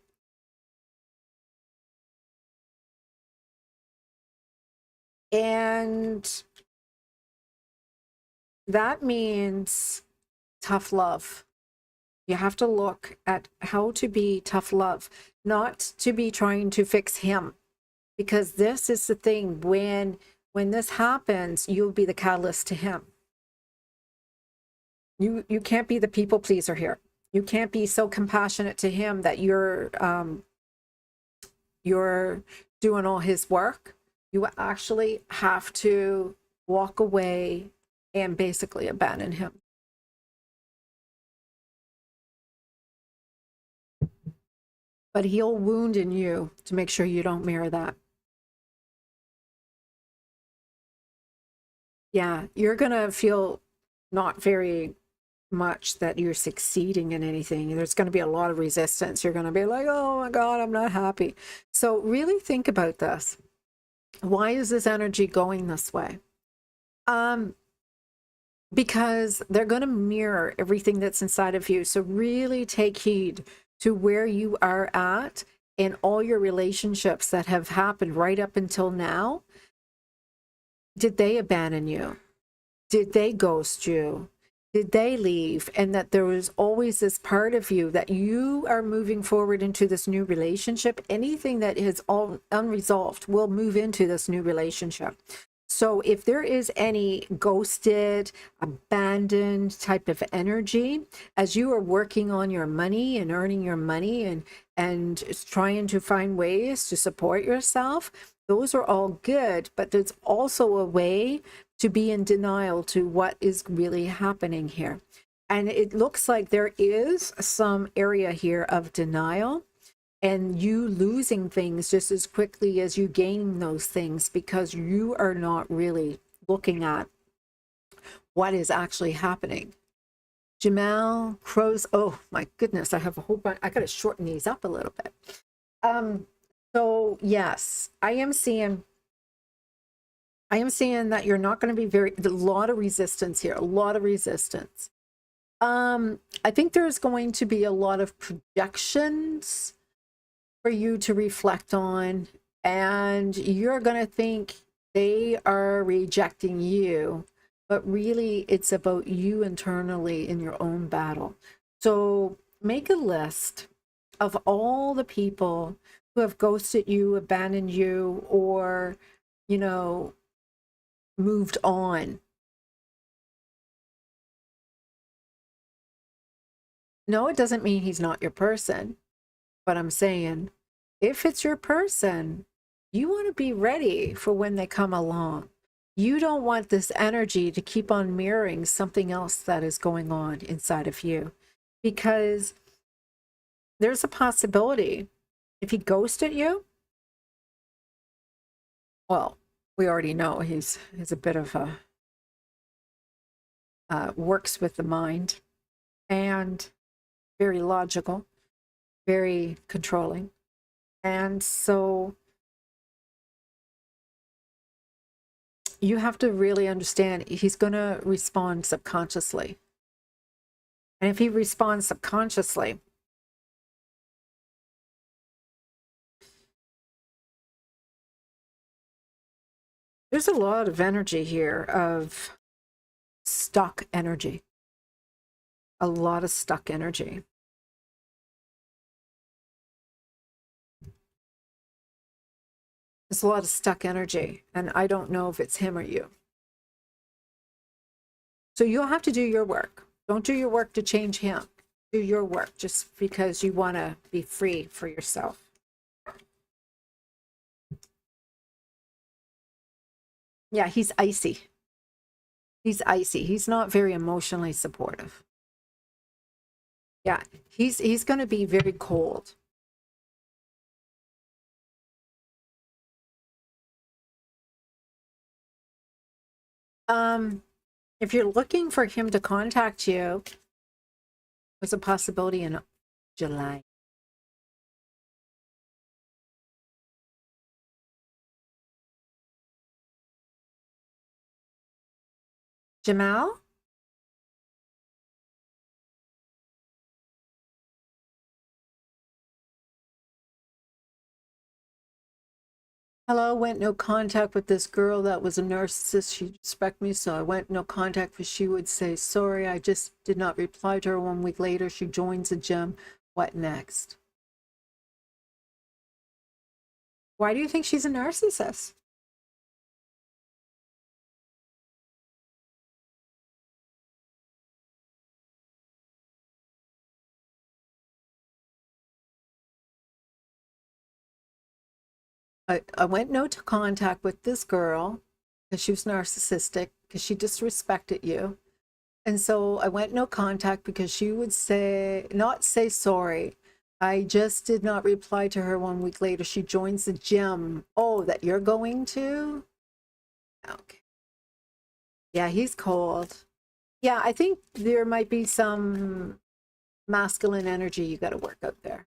And that means tough love. You have to look at how to be tough love, not to be trying to fix him. Because this is the thing, when this happens, you'll be the catalyst to him. You can't be the people pleaser here. You can't be so compassionate to him that you're doing all his work. You actually have to walk away and basically abandon him. but he'll wound in you to make sure you don't mirror that. Yeah, you're going to feel not very much that you're succeeding in anything. There's going to be a lot of resistance. You're going to be like, oh my God, I'm not happy. So really think about this. Why is this energy going this way? Because they're going to mirror everything that's inside of you. So really take heed to where you are at in all your relationships that have happened right up until now. Did they abandon you? Did they ghost you? Did they leave? And that there was always this part of you that you are moving forward into this new relationship. Anything that is all unresolved will move into this new relationship. So if there is any ghosted, abandoned type of energy, as you are working on your money and earning your money and trying to find ways to support yourself, those are all good, but there's also a way to be in denial to what is really happening here. And it looks like there is some area here of denial and you losing things just as quickly as you gaining those things, because you are not really looking at what is actually happening. Jamal Crows, oh my goodness, I have a whole bunch. I got to shorten these up a little bit. So yes, I am seeing that you're not going to be a lot of resistance here, a lot of resistance. I think there's going to be a lot of projections for you to reflect on, and you're going to think they are rejecting you, but really it's about you internally in your own battle. So make a list of all the people who have ghosted you, abandoned you, or, you know, moved on. No, it doesn't mean he's not your person. But I'm saying, if it's your person, you want to be ready for when they come along. You don't want this energy to keep on mirroring something else that is going on inside of you, because there's a possibility if he ghosted you, well, we already know he's a bit of a works with the mind and very logical, very controlling. And so you have to really understand he's going to respond subconsciously. And if he responds subconsciously, there's a lot of energy here of stuck energy. A lot of stuck energy. There's a lot of stuck energy, and I don't know if it's him or you. So you'll have to do your work. Don't do your work to change him. Do your work just because you want to be free for yourself. Yeah, he's icy. He's icy. He's not very emotionally supportive. Yeah, he's going to be very cold. If you're looking for him to contact you, there's a possibility in July. Jamal? Hello, went no contact with this girl that was a narcissist. She respect me, so I went no contact, but she would say, sorry, I just did not reply to her. 1 week later, she joins the gym. What next? Why do you think she's a narcissist? I went no to contact with this girl because she was narcissistic, because she disrespected you. And so I went no contact because she would say, not say sorry, I just did not reply to her 1 week later. She joins the gym. Oh, that you're going to? Okay. Yeah, he's cold. Yeah, I think there might be some masculine energy you got to work out there.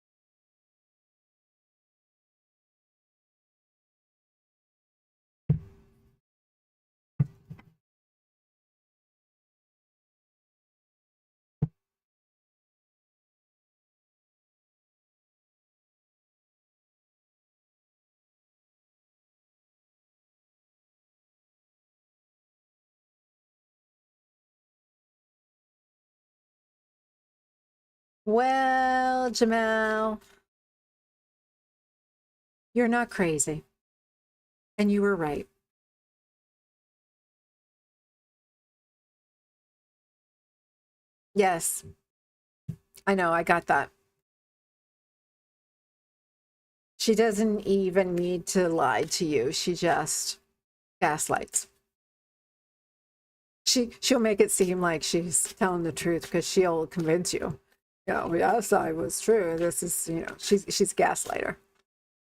Well, Jamal, you're not crazy. And you were right. Yes, I know. I got that. She doesn't even need to lie to you. She just gaslights. She'll make it seem like she's telling the truth because she'll convince you. You know, yes, I was true. This is, you know, she's a gaslighter.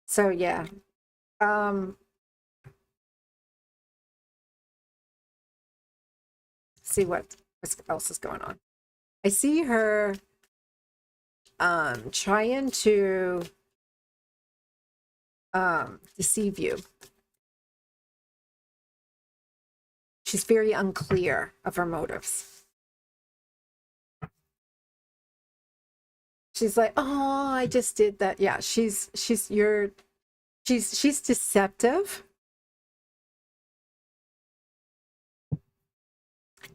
So yeah. Um, see what else is going on. I see her trying to deceive you. She's very unclear of her motives. She's like, oh, I just did that. Yeah, she's deceptive.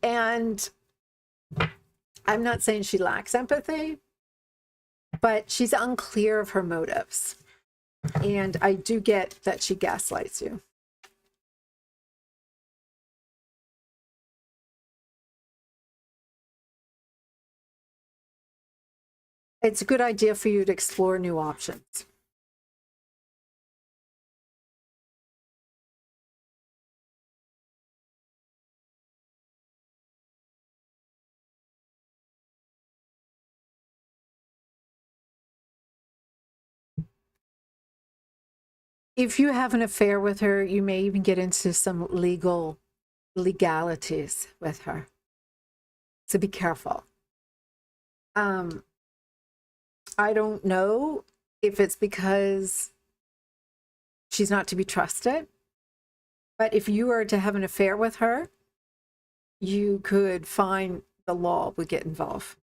And I'm not saying she lacks empathy, but she's unclear of her motives. And I do get that she gaslights you. It's a good idea for you to explore new options. If you have an affair with her, you may even get into some legalities with her. So be careful. I don't know if it's because she's not to be trusted, but if you were to have an affair with her, you could find the law would get involved.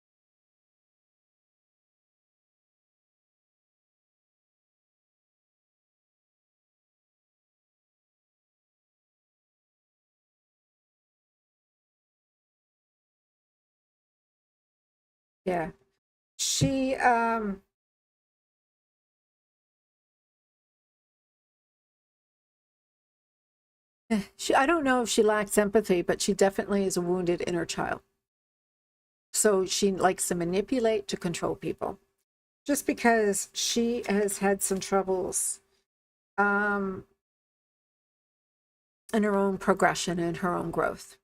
Yeah. She I don't know if she lacks empathy, but she definitely is a wounded inner child. So she likes to manipulate to control people. Just because she has had some troubles um, in her own progression and her own growth.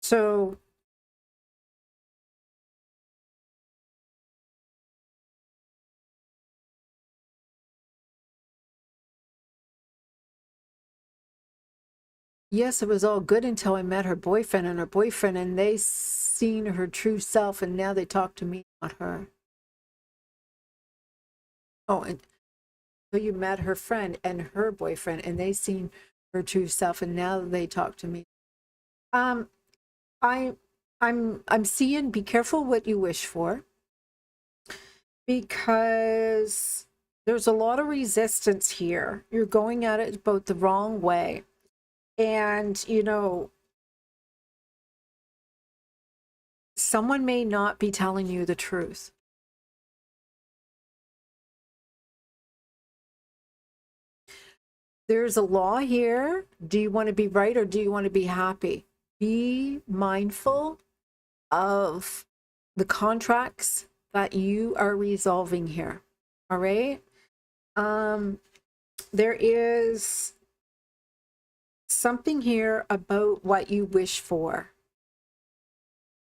So yes, it was all good until I met her boyfriend and her boyfriend, and they seen her true self, and now they talk to me, not her. Oh, and so you met her friend and her boyfriend, and they seen her true self, and now they talk to me. Um, I, I'm seeing. Be careful what you wish for, because there's a lot of resistance here. You're going at it both the wrong way, and you know someone may not be telling you the truth. There's a law here. Do you want to be right or do you want to be happy? Be mindful of the contracts that you are resolving here. All right. Um, there is something here about what you wish for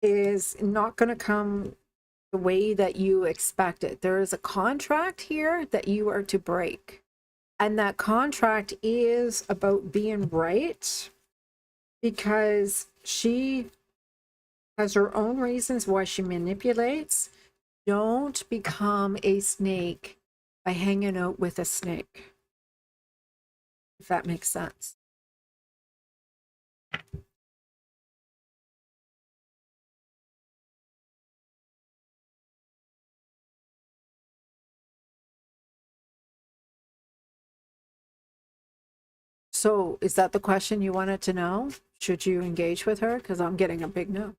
is not going to come the way that you expect it. There is a contract here that you are to break. And that contract is about being right, because she has her own reasons why she manipulates. Don't become a snake by hanging out with a snake, if that makes sense. So is that the question you wanted to know? Should you engage with her? Because I'm getting a big no.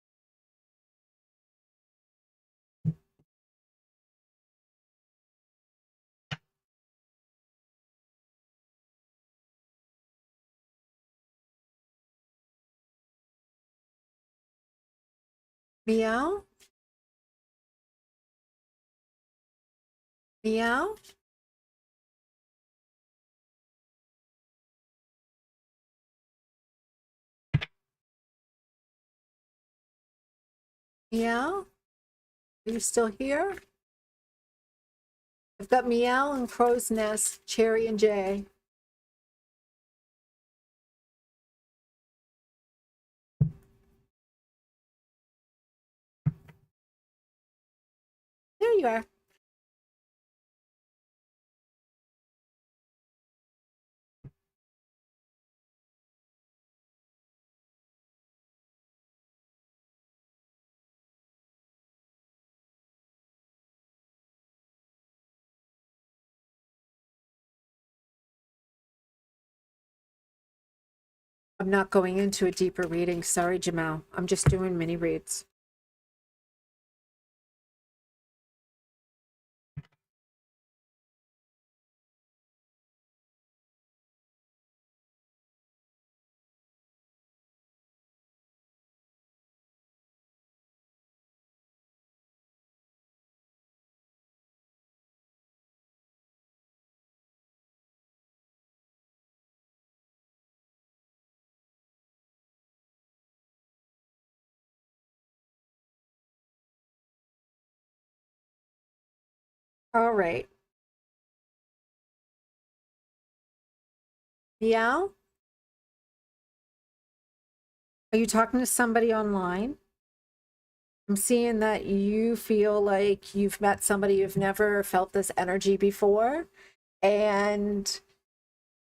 Meow? Meow? Meow? Are you still here? I've got Meow and Crow's Nest, Cherry and Jay. There you are. I'm not going into a deeper reading. Sorry, Jamal. I'm just doing mini reads. All right. Meow? Are you talking to somebody online? I'm seeing that you feel like you've met somebody, you've never felt this energy before. And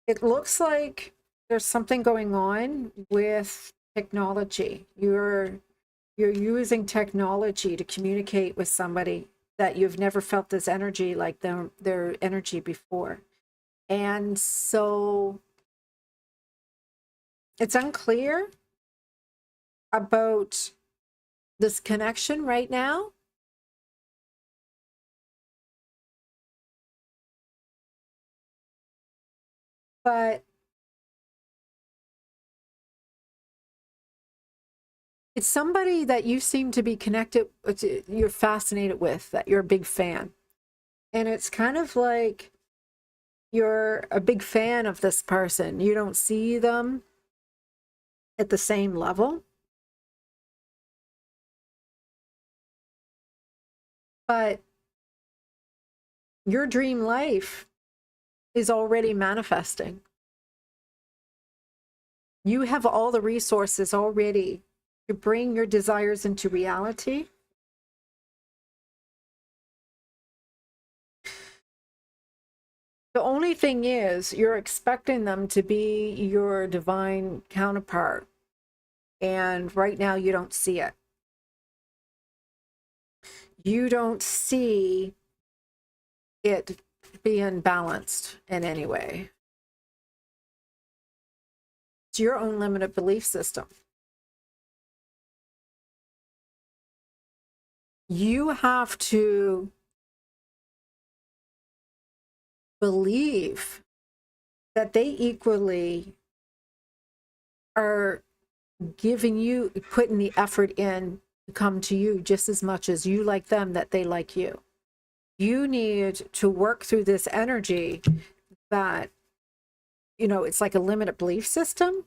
it looks like there's something going on with technology. You're using technology to communicate with somebody that you've never felt this energy like their energy before. And so it's unclear about this connection right now. But it's somebody that you seem to be connected, you're fascinated with, that you're a big fan. And it's kind of like you're a big fan of this person. You don't see them at the same level. But your dream life is already manifesting. You have all the resources already to bring your desires into reality. The only thing is, you're expecting them to be your divine counterpart. And right now, you don't see it. You don't see it being balanced in any way. It's your own limited belief system. You have to believe that they equally are giving you, putting the effort in to come to you just as much as you like them, that they like you. You need to work through this energy that you know, it's like a limited belief system.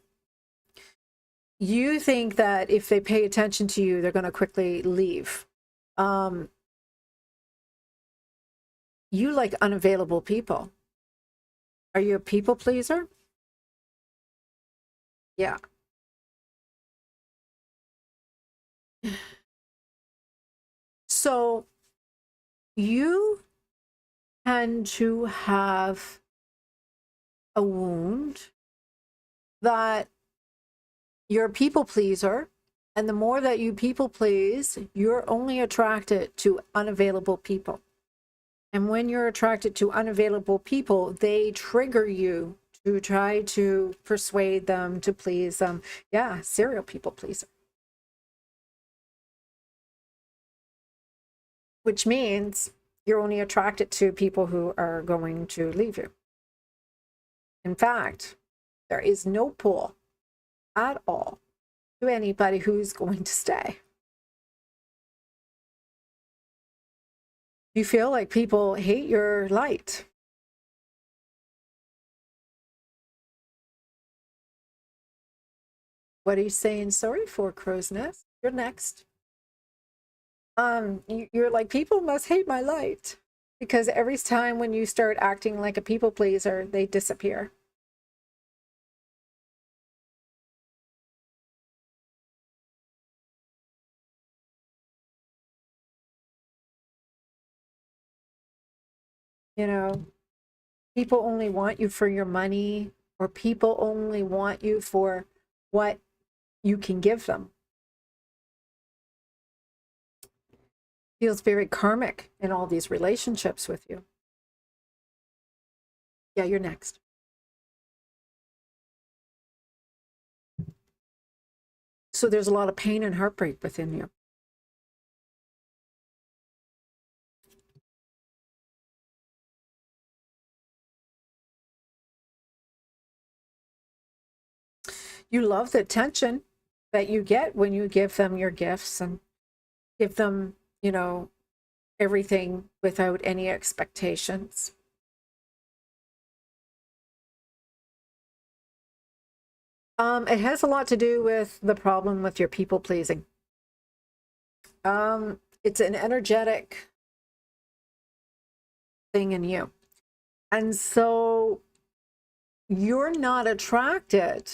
You think that if they pay attention to you, they're going to quickly leave. You like unavailable people. Are you a people pleaser? Yeah. So you tend to have a wound that you're a people pleaser. And the more that you people please, you're only attracted to unavailable people. And when you're attracted to unavailable people, they trigger you to try to persuade them, to please them. Yeah, serial people pleaser. Which means you're only attracted to people who are going to leave you. In fact, there is no pull at all to anybody who's going to stay. You feel like people hate your light. What are you saying sorry for, Crow's Nest? You're next. You're like, people must hate my light, because every time when you start acting like a people pleaser, they disappear. You know, people only want you for your money, or people only want you for what you can give them. Feels very karmic in all these relationships with you. Yeah, you're next. So there's a lot of pain and heartbreak within you. You love the attention that you get when you give them your gifts and give them, you know, everything without any expectations. It has a lot to do with the problem with your people pleasing. It's an energetic thing in you. And so you're not attracted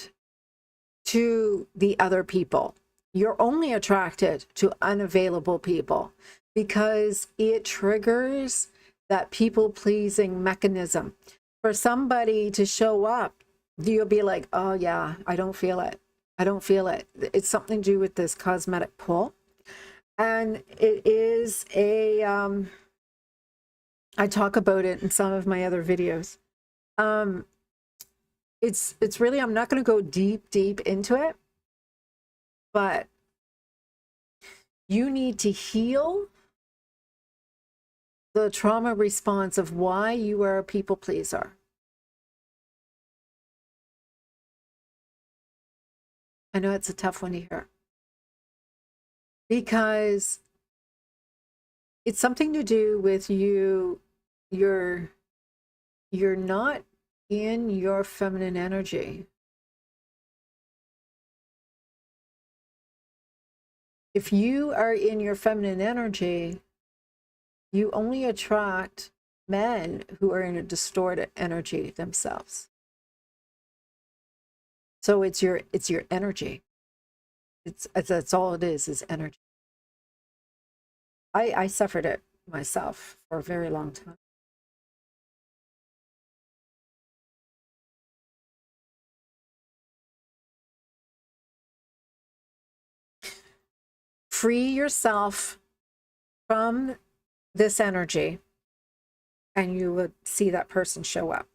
to the other people. You're only attracted to unavailable people because it triggers that people pleasing mechanism. For somebody to show up, you'll be like, oh yeah, I don't feel it. I don't feel it. It's something to do with this cosmetic pull. And it is a, I talk about it in some of my other videos. It's really, I'm not going to go deep into it, but you need to heal the trauma response of why you are a people pleaser. I know it's a tough one to hear, because it's something to do with you're not in your feminine energy. If you are in your feminine energy, you only attract men who are in a distorted energy themselves. So it's your energy. That's all it is energy. I suffered it myself for a very long time. Free yourself from this energy, and you would see that person show up.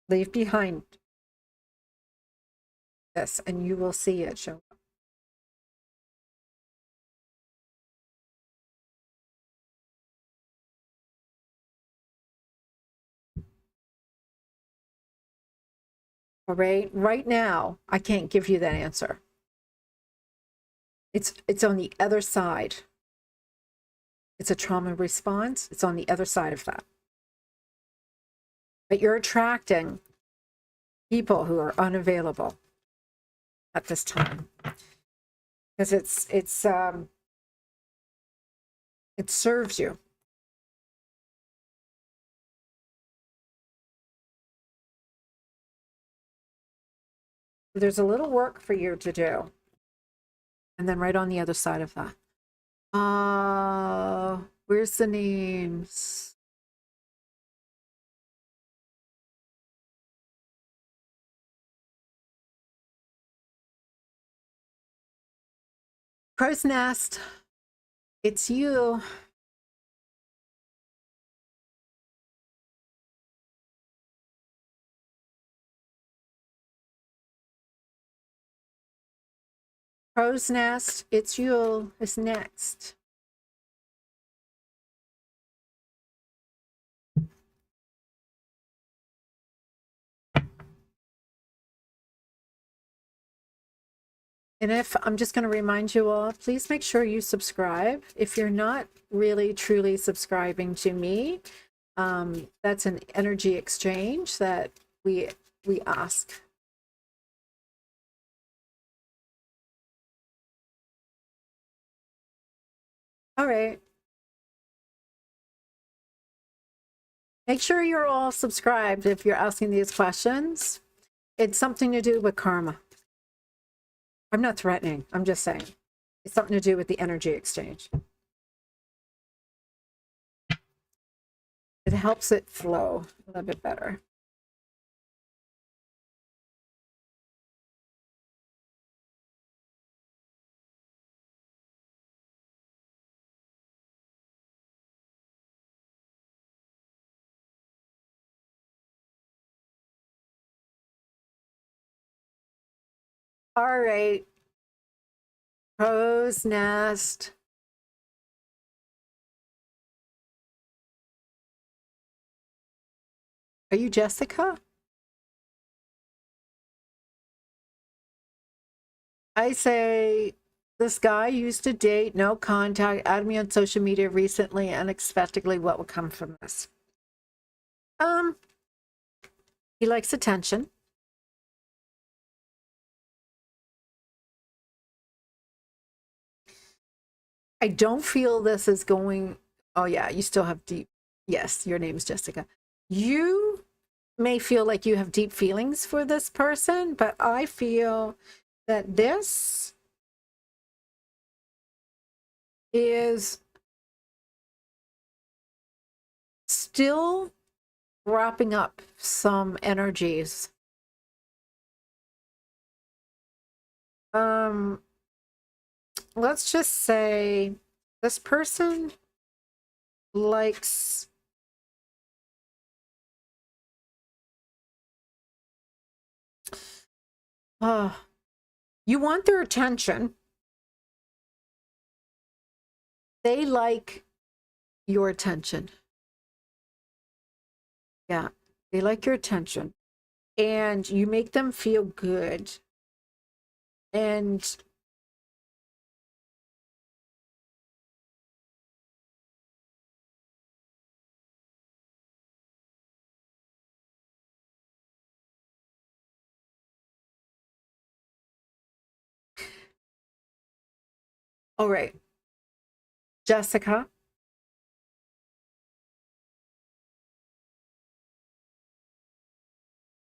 Leave behind this, and you will see it show up. All right, right now, I can't give you that answer. It's on the other side. It's a trauma response. It's on the other side of that. but you're attracting people who are unavailable at this time, because it serves you. There's a little work for you to do. And then right on the other side of that. Where's the names? Crow's Nest. It's you. Crow's Nest. It's you is next. And if I'm just going to remind you all, please make sure you subscribe. If you're not really truly subscribing to me, that's an energy exchange that we ask. All right. Make sure you're all subscribed if you're asking these questions. It's something to do with karma. I'm not threatening. I'm just saying. It's something to do with the energy exchange. It helps it flow a little bit better. All right. Crow's Nest. Are you Jessica? I say this guy used to date, no contact, added me on social media recently, unexpectedly. What would come from this? He likes attention. I don't feel this is going, oh yeah, you still have deep, yes, your name is Jessica. You may feel like you have deep feelings for this person, but I feel that this is still wrapping up some energies. Let's just say this person likes you want their attention. They like your attention. Yeah, they like your attention. And you make them feel good. And all right, Jessica,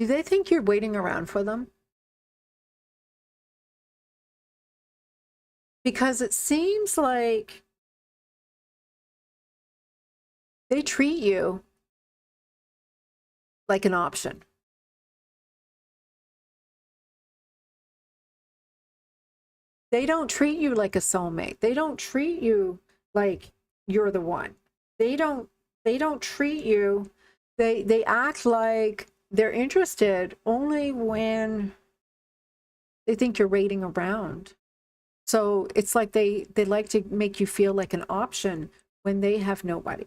do they think you're waiting around for them? Because it seems like they treat you like an option. They don't treat you like a soulmate. They don't treat you like you're the one. They don't treat you, they act like they're interested only when they think you're waiting around. So it's like they like to make you feel like an option when they have nobody.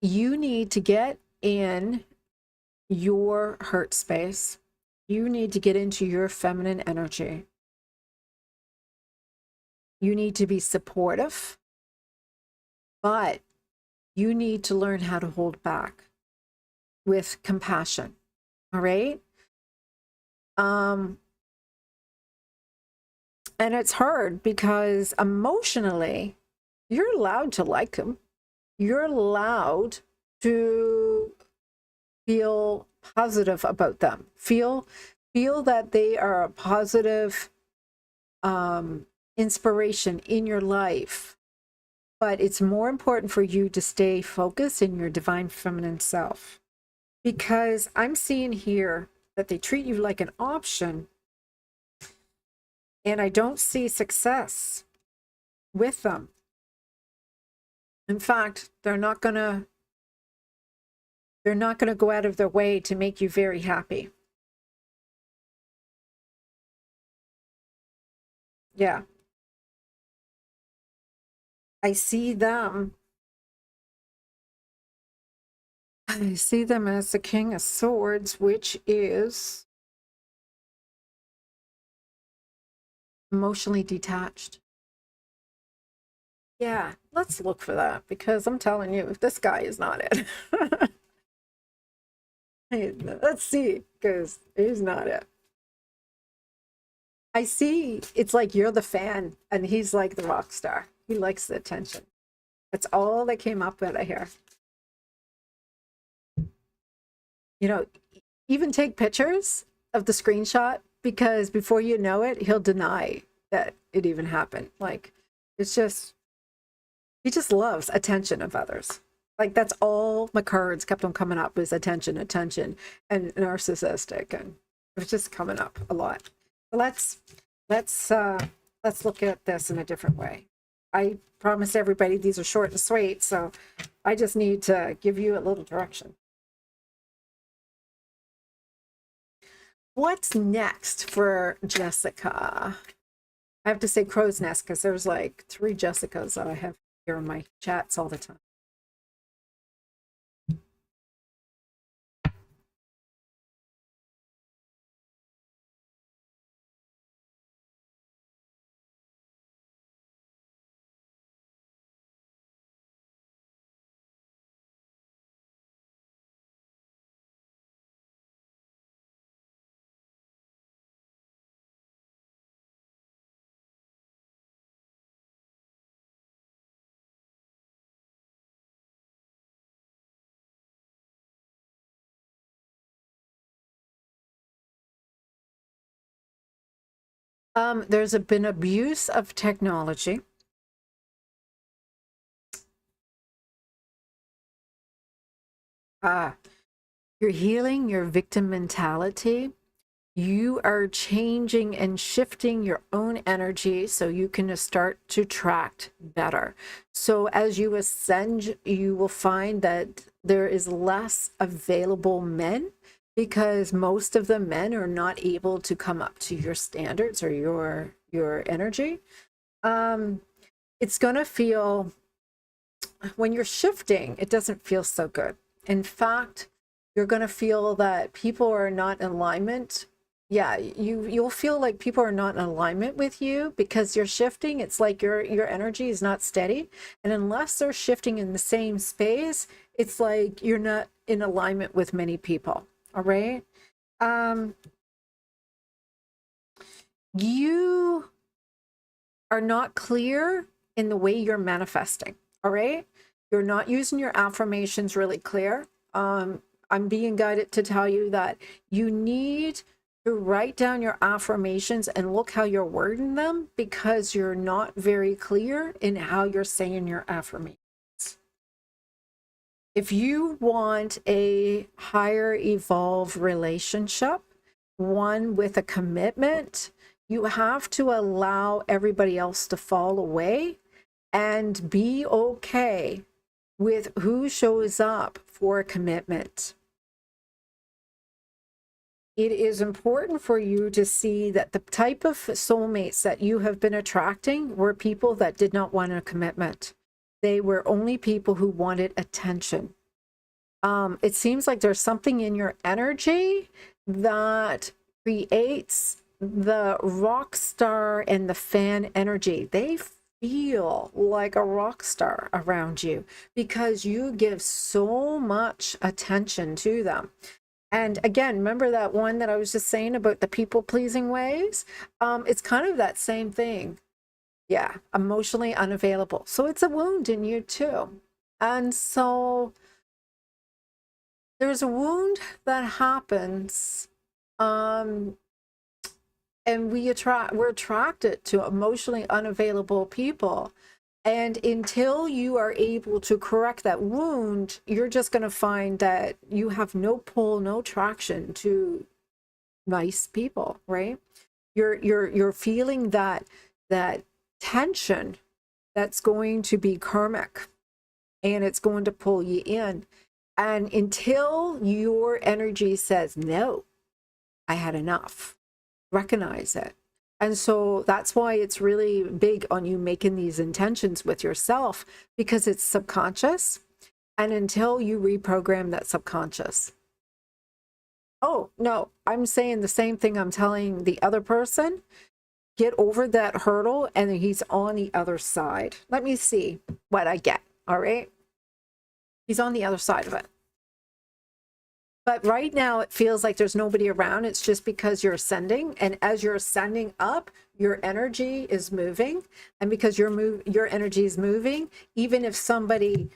You need to get in your heart space. You need to get into your feminine energy. You need to be supportive, but you need to learn how to hold back with compassion. All right. And it's hard because emotionally, you're allowed to like them. You're allowed to feel positive about them. Feel that they are a positive inspiration in your life. But it's more important for you to stay focused in your divine feminine self, because I'm seeing here that they treat you like an option, and I don't see success with them. In fact, they're not gonna go out of their way to make you very happy. Yeah. I see them as the King of Swords, which is emotionally detached. Yeah, let's look for that, because I'm telling you, this guy is not it. Hey, let's see, because he's not it. I see it's like you're the fan and he's like the rock star. He likes the attention. That's all that came up with it here. You know, even take pictures of the screenshot, because before you know it, he'll deny that it even happened. Like, it's just, he just loves attention of others. Like, that's all my cards kept on coming up, is attention, attention, and narcissistic, and it was just coming up a lot. Let's look at this in a different way. I promised everybody these are short and sweet, so I just need to give you a little direction. What's next for Jessica? I have to say crow's nest, because there's like 3 Jessicas that I have here in my chats all the time. There's been abuse of technology. You're healing your victim mentality. You are changing and shifting your own energy so you can start to attract better. So as you ascend, you will find that there is less available men, because most of the men are not able to come up to your standards or your energy. It's going to feel, when you're shifting, it doesn't feel so good. In fact, you're going to feel that people are not in alignment. Yeah, you'll feel like people are not in alignment with you, because you're shifting. It's like your energy is not steady, and unless they're shifting in the same space, it's like you're not in alignment with many people. All right. You are not clear in the way you're manifesting. All right. You're not using your affirmations really clear. I'm being guided to tell you that you need to write down your affirmations and look how you're wording them, because you're not very clear in how you're saying your affirmations. If you want a higher evolved relationship, one with a commitment, you have to allow everybody else to fall away and be okay with who shows up for a commitment. It is important for you to see that the type of soulmates that you have been attracting were people that did not want a commitment. They were only people who wanted attention. It seems like there's something in your energy that creates the rock star and the fan energy, they feel like a rock star around you because you give so much attention to them. And again, remember that one that I was just saying about the people pleasing ways? It's kind of that same thing. Yeah, emotionally unavailable. So it's a wound in you too. And so there's a wound that happens, and we're attracted to emotionally unavailable people. And until you are able to correct that wound, you're just going to find that you have no pull, no traction to nice people, right? You're feeling that tension that's going to be karmic, and it's going to pull you in. And until your energy says, no, I had enough, recognize it. And so that's why it's really big on you making these intentions with yourself, because it's subconscious. And until you reprogram that subconscious. Oh, no, I'm saying the same thing I'm telling the other person. Get over that hurdle, and he's on the other side. Let me see what I get. All right. He's on the other side of it. But right now it feels like there's nobody around. It's just because you're ascending, and as you're ascending up, your energy is moving. And because your energy is moving, even if somebody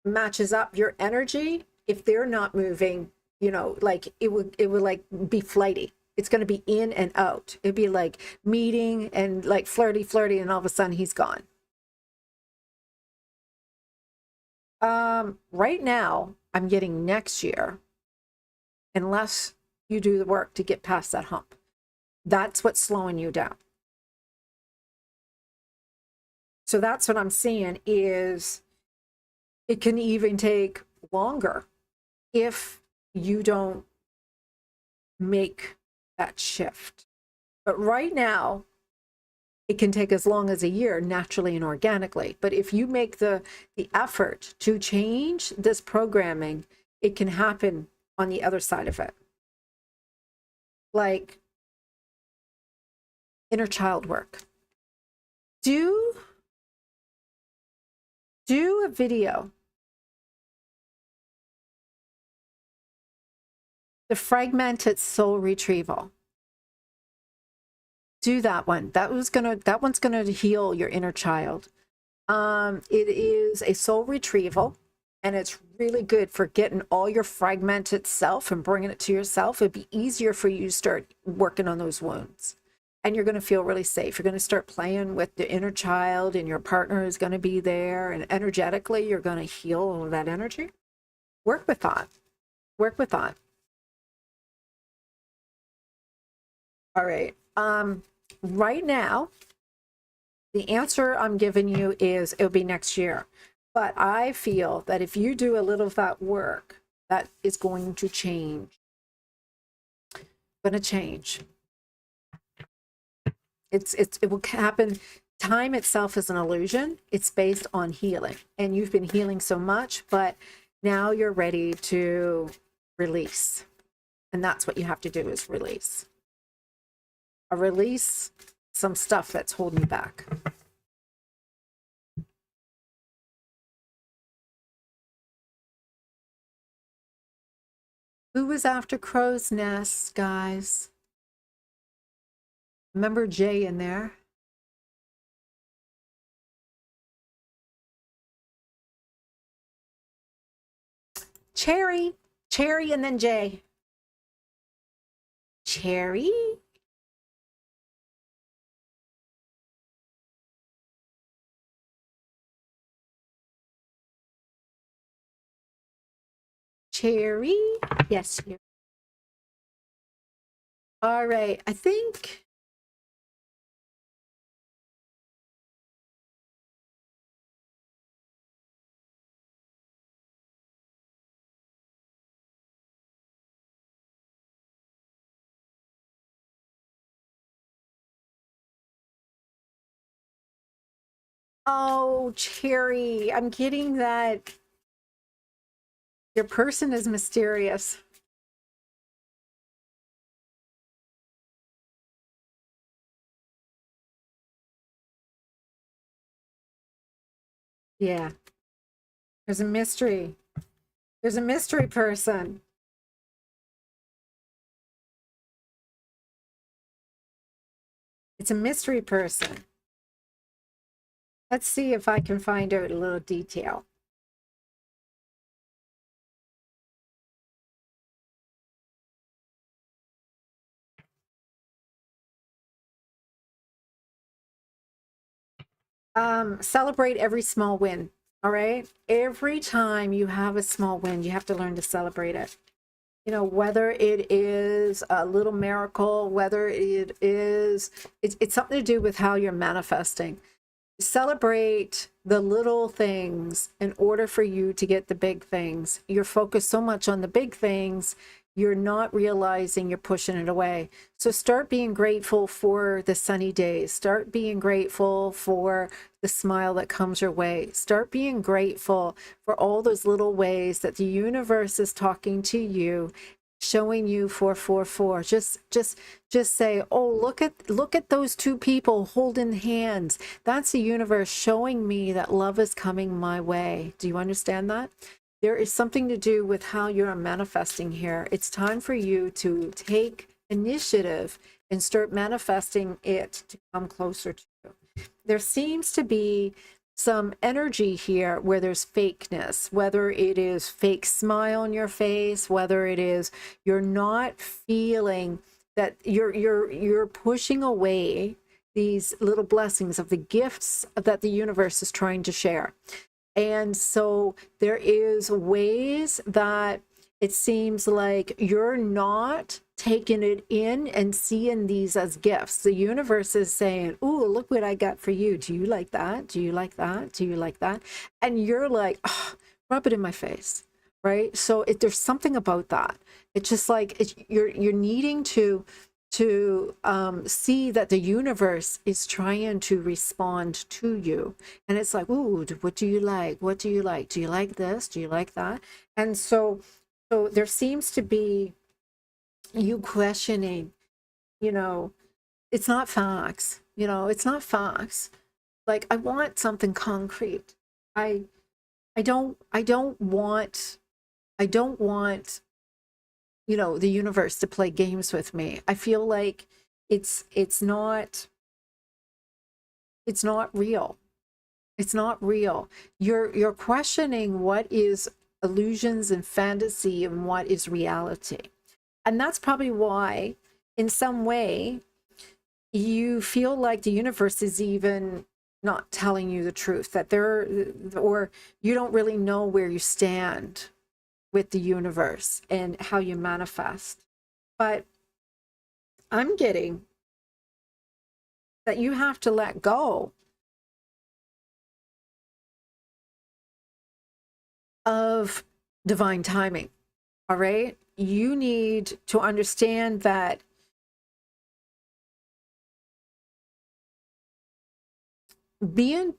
matches up your energy, if they're not moving, you know, like it would like be flighty. It's going to be in and out. It'd be like meeting and like flirty, and all of a sudden he's gone. Right now I'm getting next year, unless you do the work to get past that hump. That's what's slowing you down. So that's what I'm seeing, is it can even take longer if you don't make that shift. But right now, it can take as long as a year, naturally and organically. But if you make the effort to change this programming, it can happen on the other side of it. Like inner child work. Do a video. The fragmented soul retrieval. Do that one. That one's gonna heal your inner child. It is a soul retrieval, and it's really good for getting all your fragmented self and bringing it to yourself. It'd be easier for you to start working on those wounds, and you're going to feel really safe. You're going to start playing with the inner child, and your partner is going to be there, and energetically you're going to heal all of that energy. Work with that. Work with that. All right. Right now, the answer I'm giving you is it'll be next year. But I feel that if you do a little of that work, that is going to change. Going to change. It will happen. Time itself is an illusion. It's based on healing. And you've been healing so much, but now you're ready to release. And that's what you have to do, is release. Release some stuff that's holding you back. Who was after crow's nests, guys? Remember Jay in there? Cherry, and then Jay. Cherry. Cherry. Yes. All right. I think. Oh, Cherry. I'm getting that your person is mysterious. Yeah. There's a mystery. There's a mystery person. It's a mystery person. Let's see if I can find out a little detail. Celebrate every small win. All right. Every time you have a small win, you have to learn to celebrate it. You know, whether it is a little miracle, whether it is, it's something to do with how you're manifesting. Celebrate the little things in order for you to get the big things. You're focused so much on the big things, you're not realizing you're pushing it away. So start being grateful for the sunny days. Start being grateful for the smile that comes your way. Start being grateful for all those little ways that the universe is talking to you, showing you 444. Just say, oh, look at those two people holding hands. That's the universe showing me that love is coming my way. Do you understand that? There is something to do with how you're manifesting here. It's time for you to take initiative and start manifesting it to come closer to you. There seems to be some energy here where there's fakeness, whether it is fake smile on your face, whether it is you're not feeling that you're pushing away these little blessings of the gifts that the universe is trying to share. And so there is ways that it seems like you're not taking it in and seeing these as gifts. The universe is saying, "Ooh, look what I got for you. Do you like that? Do you like that? Do you like that?" And you're like, oh, rub it in my face, right? So there's something about that. It's just like you're needing to see that the universe is trying to respond to you. And it's like, ooh, what do you like? What do you like? Do you like this? Do you like that? And so there seems to be you questioning, you know, it's not facts, it's not facts. Like, I want something concrete. I don't want, the universe to play games with me. I feel like it's not real. It's not real. You're questioning what is illusions and fantasy and what is reality. And that's probably why, in some way, you feel like the universe is even not telling you the truth, that or you don't really know where you stand with the universe and how you manifest. But I'm getting that you have to let go of divine timing. All right. You need to understand that being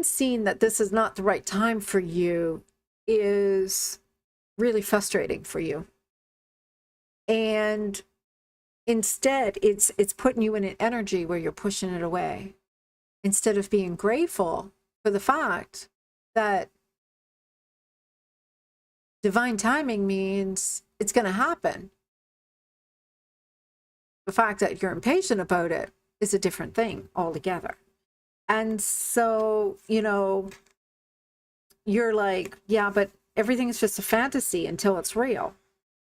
seen that this is not the right time for you is really frustrating for you. And instead, it's putting you in an energy where you're pushing it away instead of being grateful for the fact that divine timing means it's going to happen. The fact that you're impatient about it is a different thing altogether. And so, you're like, yeah, but everything's just a fantasy until it's real.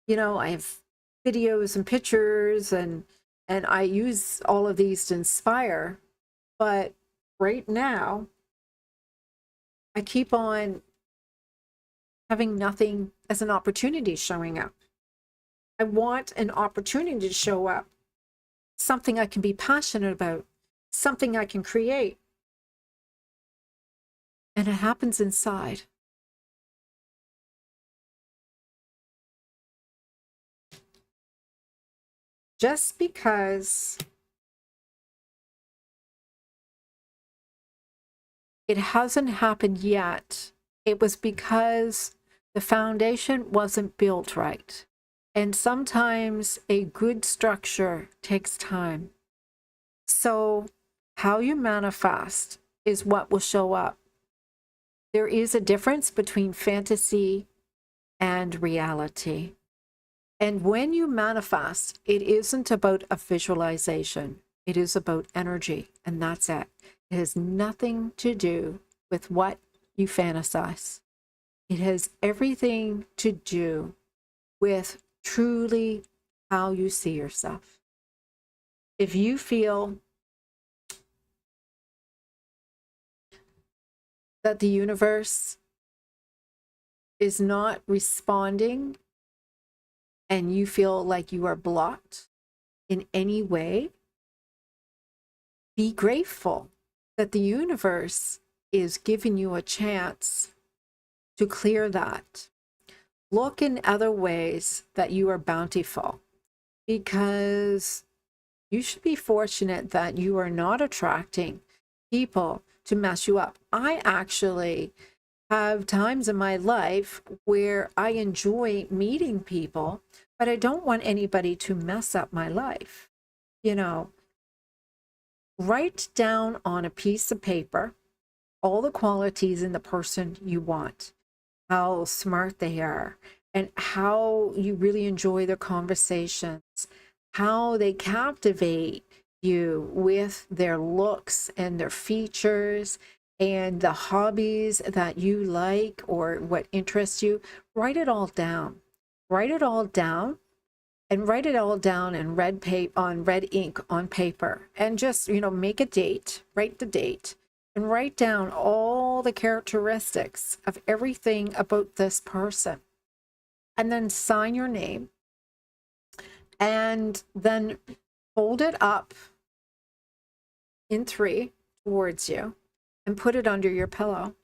I have videos and pictures and I use all of these to inspire. But right now, I keep on having nothing as an opportunity showing up. I want an opportunity to show up, something I can be passionate about, something I can create. And it happens inside. Just because it hasn't happened yet, it was because the foundation wasn't built right. And sometimes a good structure takes time. So how you manifest is what will show up. there is a difference between fantasy and reality. And when you manifest, it isn't about a visualization. It is about energy, and that's it. It has nothing to do with what you fantasize. It has everything to do with truly how you see yourself. If you feel that the universe is not responding and you feel like you are blocked in any way, be grateful that the universe is giving you a chance to clear that. Look in other ways that you are bountiful, because you should be fortunate that you are not attracting people to mess you up. I actually have times in my life where I enjoy meeting people, but I don't want anybody to mess up my life. You know, write down on a piece of paper all the qualities in the person you want, how smart they are, and how you really enjoy their conversations, how they captivate you with their looks and their features and the hobbies that you like or what interests you. Write it all down. Write it all down, and write it all down in red paper, on red ink on paper, and just, make a date, write the date, and write down all the characteristics of everything about this person, and then sign your name, and then fold it up in three towards you and put it under your pillow,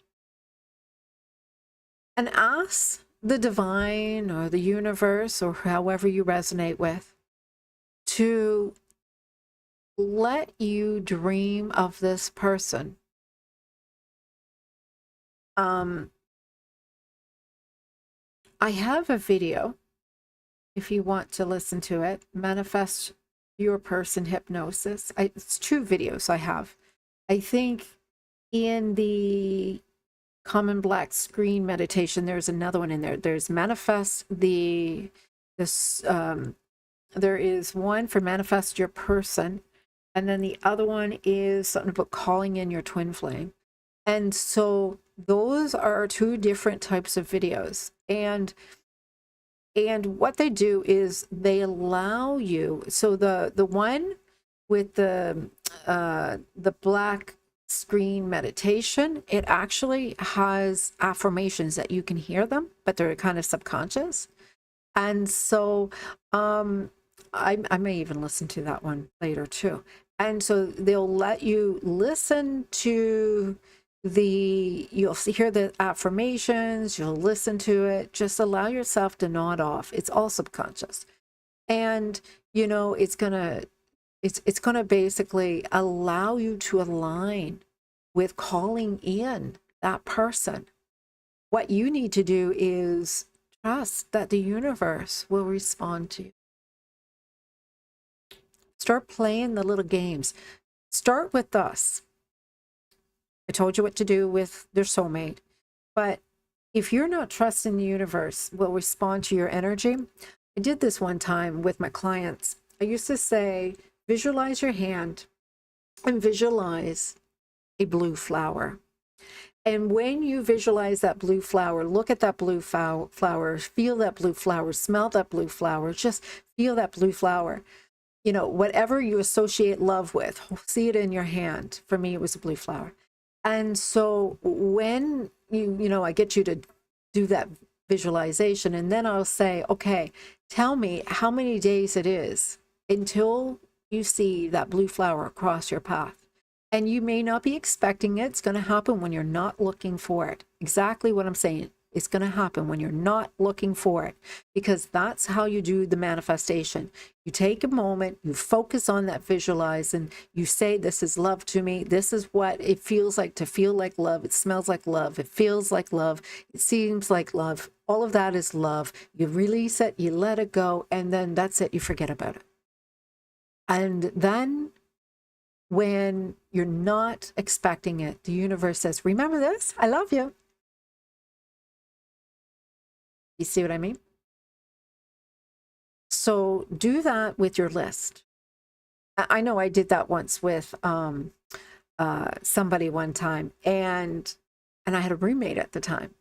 and ask the divine or the universe or however you resonate with to let you dream of this person. I have a video, if you want to listen to it, Manifest Your Person Hypnosis. It's 2 videos I have. I think in the Common Black Screen Meditation, there's another one in there. There's there is one for Manifest Your Person, and then the other one is something about calling in your twin flame. And so those are 2 different types of videos. And what they do is they allow you, so the one with the black screen meditation, it actually has affirmations that you can hear them, but they're kind of subconscious. And so I may even listen to that one later too. And so they'll let you listen to you'll hear the affirmations, you'll listen to it, just allow yourself to nod off. It's all subconscious. And, it's gonna basically allow you to align with calling in that person. What you need to do is trust that the universe will respond to you. Start playing the little games. Start with us. I told you what to do with their soulmate. But if you're not trusting the universe will respond to your energy, I did this one time with my clients. I used to say, visualize your hand and visualize a blue flower. And when you visualize that blue flower, look at that blue flower, feel that blue flower, smell that blue flower, just feel that blue flower. Whatever you associate love with, see it in your hand. For me, it was a blue flower. And so when I get you to do that visualization, and then I'll say, okay, tell me how many days it is until you see that blue flower across your path. And you may not be expecting it. It's going to happen when you're not looking for it. Exactly what I'm saying. It's going to happen when you're not looking for it, because that's how you do the manifestation. You take a moment, you focus on that visualize, and you say, this is love to me. This is what it feels like to feel like love. It smells like love. It feels like love. It seems like love. All of that is love. You release it, you let it go, and then that's it. You forget about it. And then when you're not expecting it, the universe says, remember this? I love you. You see what I mean? So do that with your list. I know I did that once with somebody one time, and I had a roommate at the time.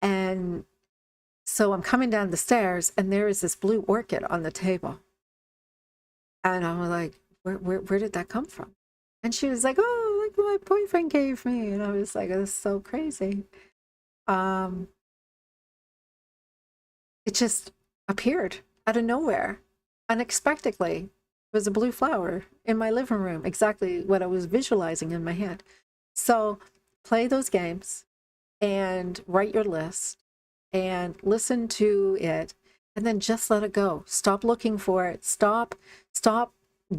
And so I'm coming down the stairs and there is this blue orchid on the table. And I was like, where did that come from? And she was like, oh, like my boyfriend gave me. And I was like, that's so crazy. It just appeared out of nowhere, unexpectedly. It was a blue flower in my living room, exactly what I was visualizing in my head. So play those games and write your list and listen to it, and then just let it go. Stop looking for it. Stop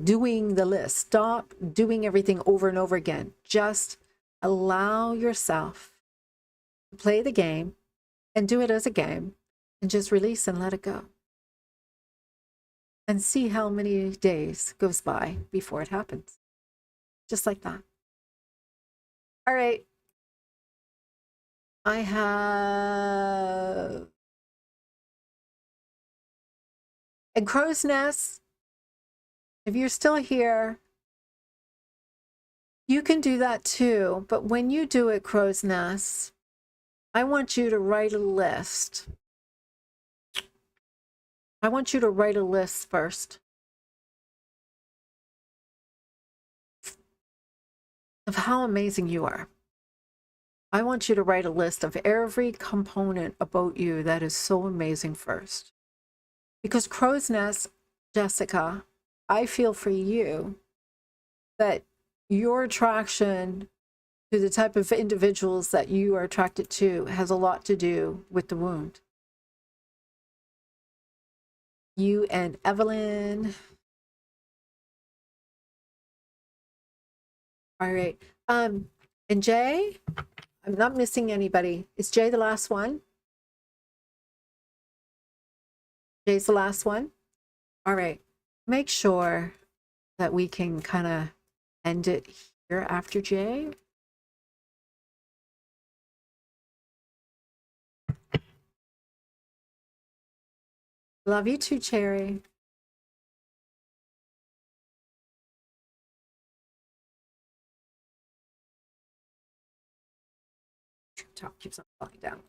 doing the list. Stop doing everything over and over again. Just allow yourself to play the game and do it as a game, and just release and let it go. And see how many days goes by before it happens. Just like that. All right. I have a crow's nest. If you're still here, you can do that too. But when you do it, crow's nest, I want you to write a list. I want you to write a list first of how amazing you are. I want you to write a list of every component about you that is so amazing first. Because crow's nest, Jessica, I feel for you that your attraction to the type of individuals that you are attracted to has a lot to do with the wound. You and Evelyn. All right. And Jay, I'm not missing anybody. Is Jay the last one? Jay's the last one? All right. Make sure that we can kind of end it here after Jay. Love you too, Cherry. Top keeps on falling down.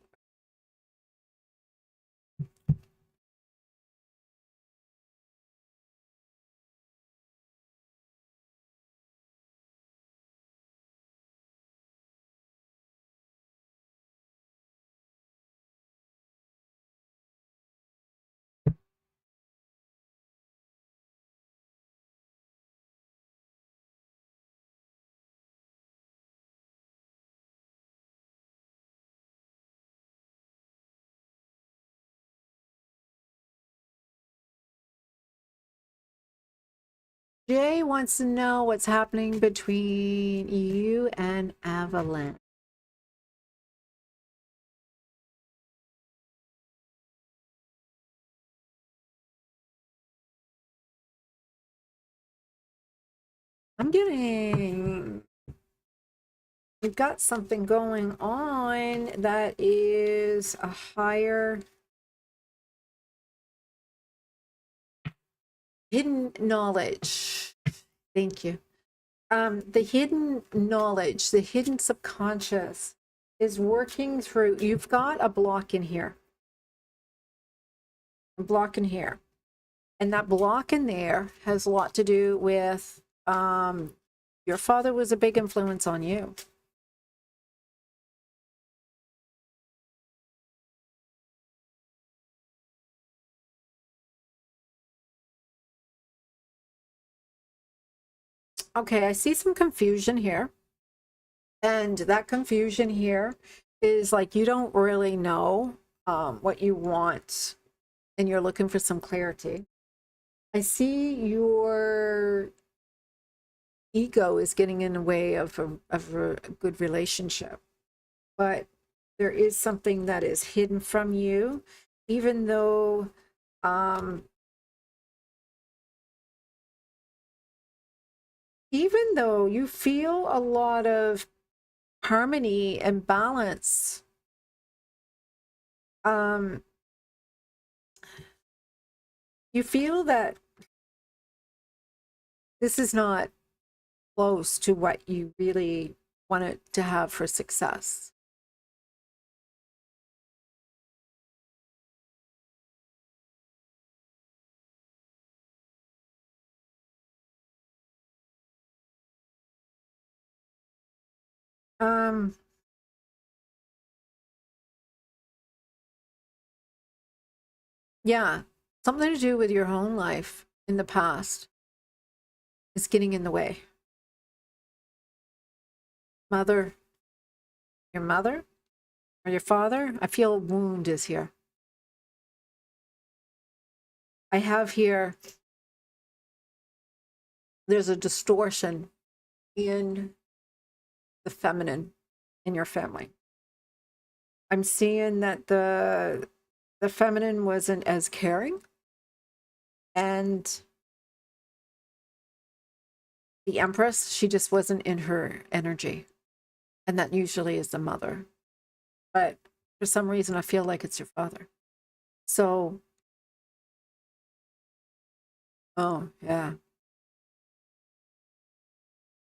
Jay wants to know what's happening between you and Evelyn. I'm getting, we've got something going on that is a higher hidden knowledge. Thank you. The hidden knowledge, the hidden subconscious is working through. You've got a block in here. A block in here. And that block in there has a lot to do with your father was a big influence on you. Okay, I see some confusion here. And that confusion here is like you don't really know what you want and you're looking for some clarity. I see your ego is getting in the way of a good relationship, but there is something that is hidden from you, even though you feel a lot of harmony and balance Um, you feel that this is not close to what you really wanted to have for success. Um, yeah, something to do with your home life in the past is getting in the way. Mother, your mother or your father, I feel a wound is here. I have here, there's a distortion in the feminine in your family. I'm seeing that the feminine wasn't as caring, and the Empress, she just wasn't in her energy. And that usually is the mother. But for some reason, I feel like it's your father. So, oh, yeah,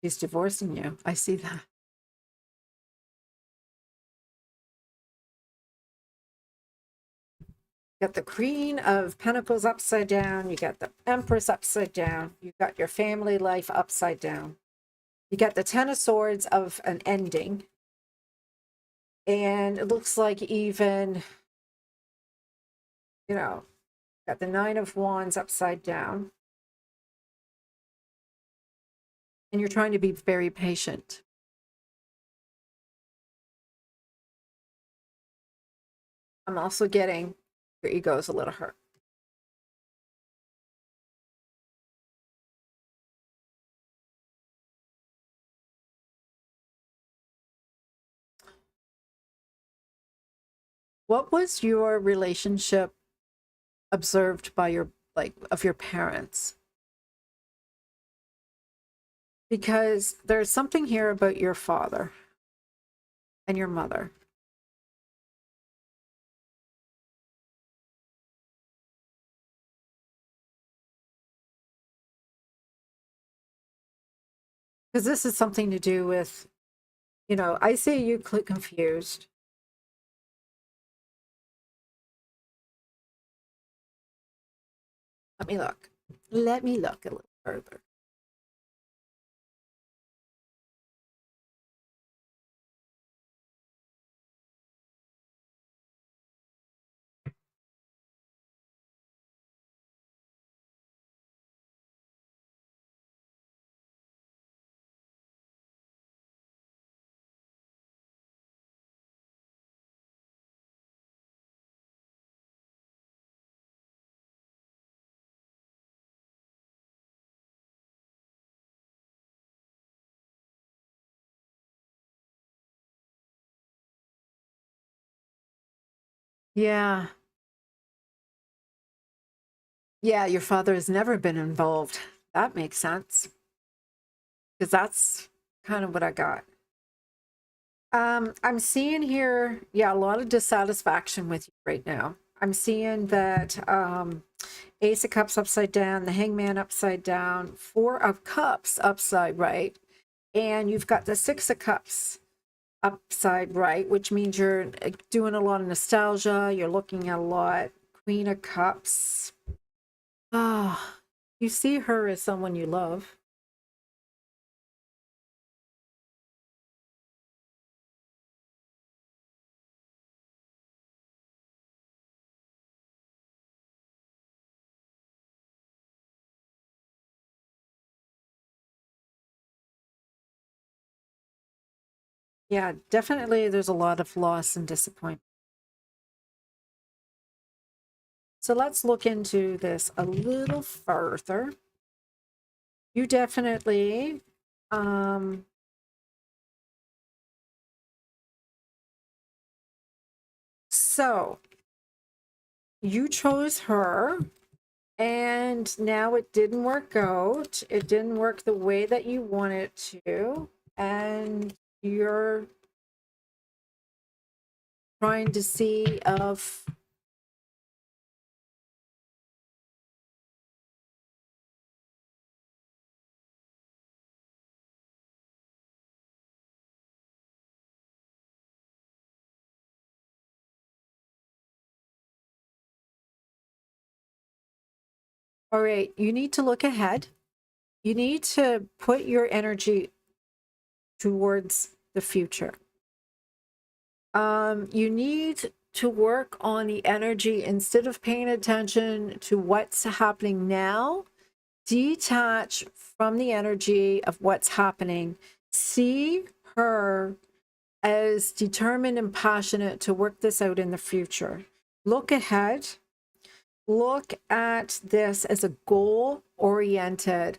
he's divorcing you. I see that. You got the Queen of Pentacles upside down. You got the Empress upside down. You got your family life upside down. You got the Ten of Swords of an ending. And it looks like even, you know, got the Nine of Wands upside down. And you're trying to be very patient. I'm also getting your ego is a little hurt. What was your relationship observed by your, like, of your parents? Because there's something here about your father and your mother. Because this is something to do with, you know, I see you confused. Let me look. Let me look a little further. Yeah. Yeah, your father has never been involved. That makes sense. Because that's kind of what I got. I'm seeing here, yeah, a lot of dissatisfaction with you right now. I'm seeing that Ace of Cups upside down, the Hangman upside down, Four of Cups upside right, and you've got the Six of Cups upside right, which means you're doing a lot of nostalgia, you're looking at a lot. Queen of Cups. Ah, you see her as someone you love. Yeah, definitely there's a lot of loss and disappointment. So let's look into this a little further. You definitely, so you chose her and now it didn't work out. It didn't work the way that you wanted to. And you're trying to see of all right, you need to look ahead. You need to put your energy towards the future. You need to work on the energy instead of paying attention to what's happening now. Detach from the energy of what's happening. See her as determined and passionate to work this out in the future. Look ahead. Look at this as a goal oriented,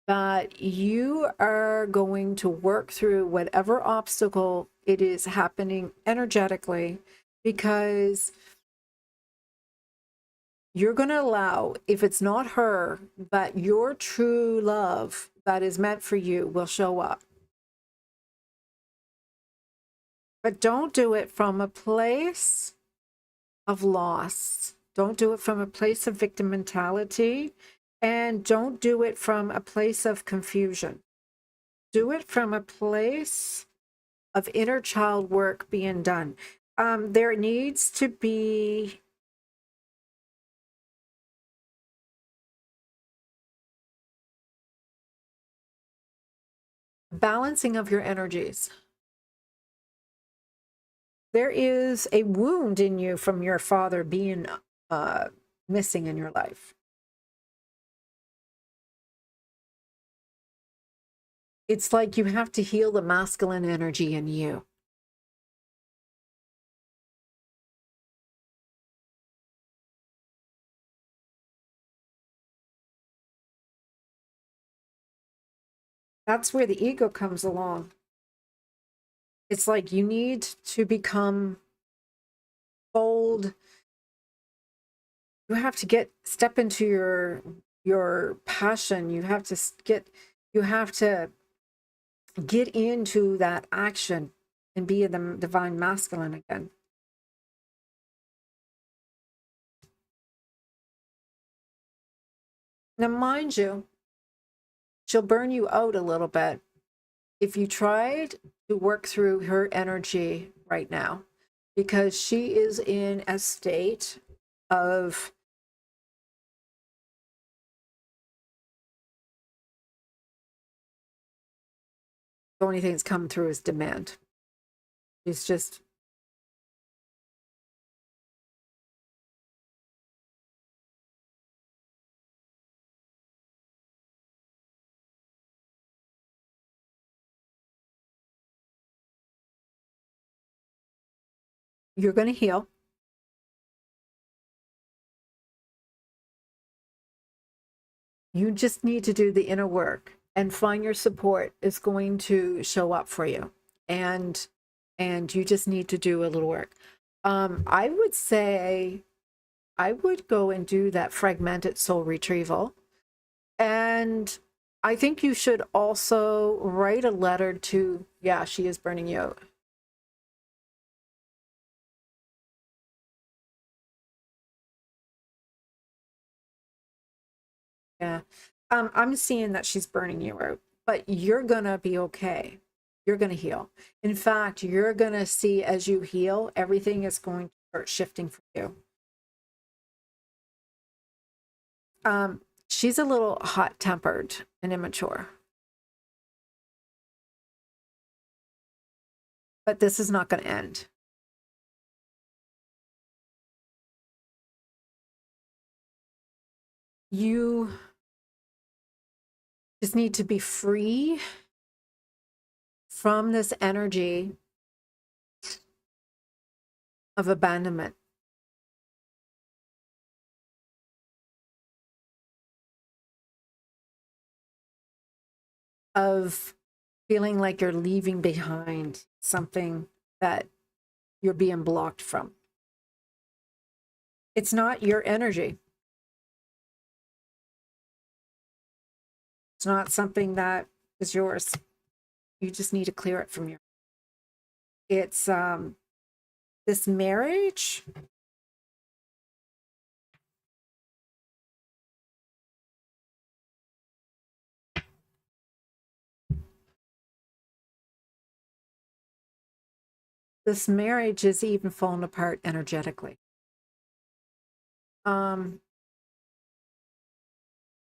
that you are going to work through whatever obstacle it is happening energetically, because you're going to allow, if it's not her, but your true love that is meant for you will show up. But don't do it from a place of loss. Don't do it from a place of victim mentality. And don't do it from a place of confusion. Do it from a place of inner child work being done. There needs to be balancing of your energies. There is a wound in you from your father being missing in your life. It's like you have to heal the masculine energy in you. That's where the ego comes along. It's like you need to become bold. You have to step into your passion. You have to get into that action and be the divine masculine again. Now, mind you, she'll burn you out a little bit if you tried to work through her energy right now, because she is in a state of the only thing that's come through is demand. She's just, you're going to heal. You just need to do the inner work and find your support is going to show up for you. And you just need to do a little work. I would say I would go and do that fragmented soul retrieval. And I think you should also write a letter to, yeah, she is burning you out. Yeah. I'm seeing that she's burning you out, but you're gonna be okay. You're gonna heal. In fact, you're gonna see as you heal, everything is going to start shifting for you. She's a little hot-tempered and immature. But this is not going to end. You just need to be free from this energy of abandonment. Of feeling like you're leaving behind something that you're being blocked from. It's not your energy. It's not something that is yours. You just need to clear it from you. It's This marriage, is even falling apart energetically. I'm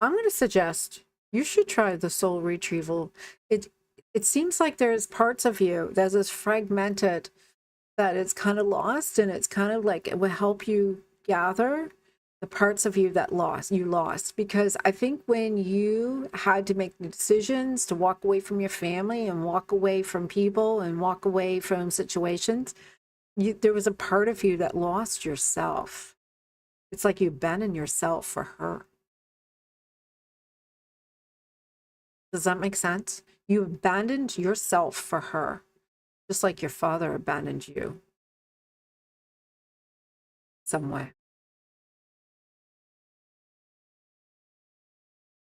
going to suggest you should try the soul retrieval. It seems like there's parts of you that is fragmented, that it's kind of lost, and it's kind of like it will help you gather the parts of you that you lost. Because I think when you had to make the decisions to walk away from your family and walk away from people and walk away from situations, there was a part of you that lost yourself. It's like you abandoned yourself for her. Does that make sense? You abandoned yourself for her, just like your father abandoned you some way.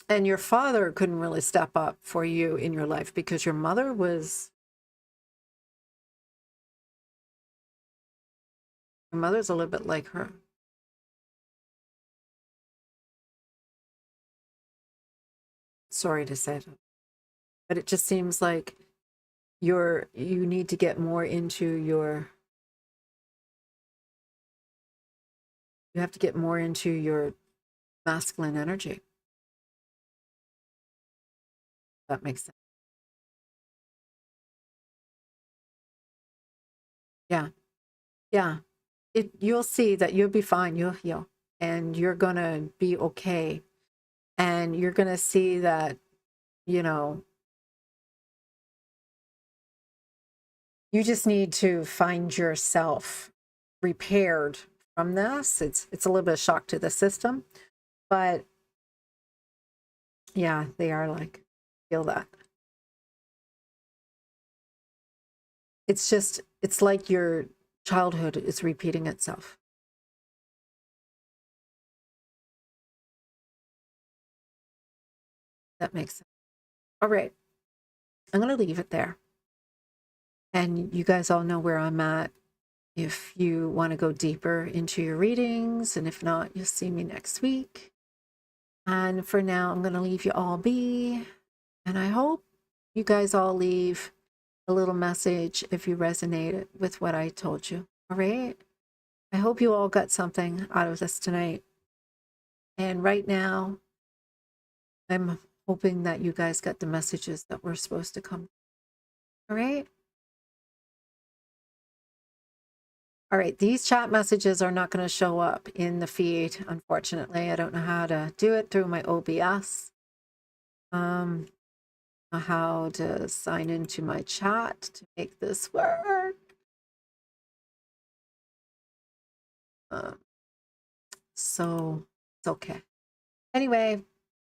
And your father couldn't really step up for you in your life because your mother was, your mother's a little bit like her. Sorry to say that, but it just seems like you need to get more into your, you have to get more into your masculine energy. That makes sense. Yeah. Yeah. You'll see that you'll be fine. You'll heal and you're going to be okay. And you're going to see that, you know, you just need to find yourself repaired from this. It's a little bit of shock to the system, but yeah, they are like, feel that. It's just, it's like your childhood is repeating itself. That makes sense. All right. I'm going to leave it there. And you guys all know where I'm at. If you want to go deeper into your readings, and if not, you'll see me next week. And for now, I'm going to leave you all be. And I hope you guys all leave a little message if you resonate with what I told you. All right. I hope you all got something out of this tonight. And right now, I'm hoping that you guys got the messages that were supposed to come. All right. All right. These chat messages are not going to show up in the feed. Unfortunately, I don't know how to do it through my OBS. How to sign into my chat to make this work. So it's okay. Anyway,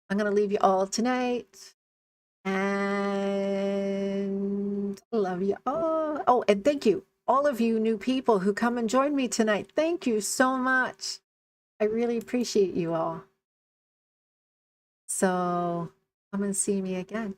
I'm going to leave you all tonight. And I love you all. Oh, and thank you, all of you new people who come and join me tonight. Thank you so much. I really appreciate you all. So come and see me again.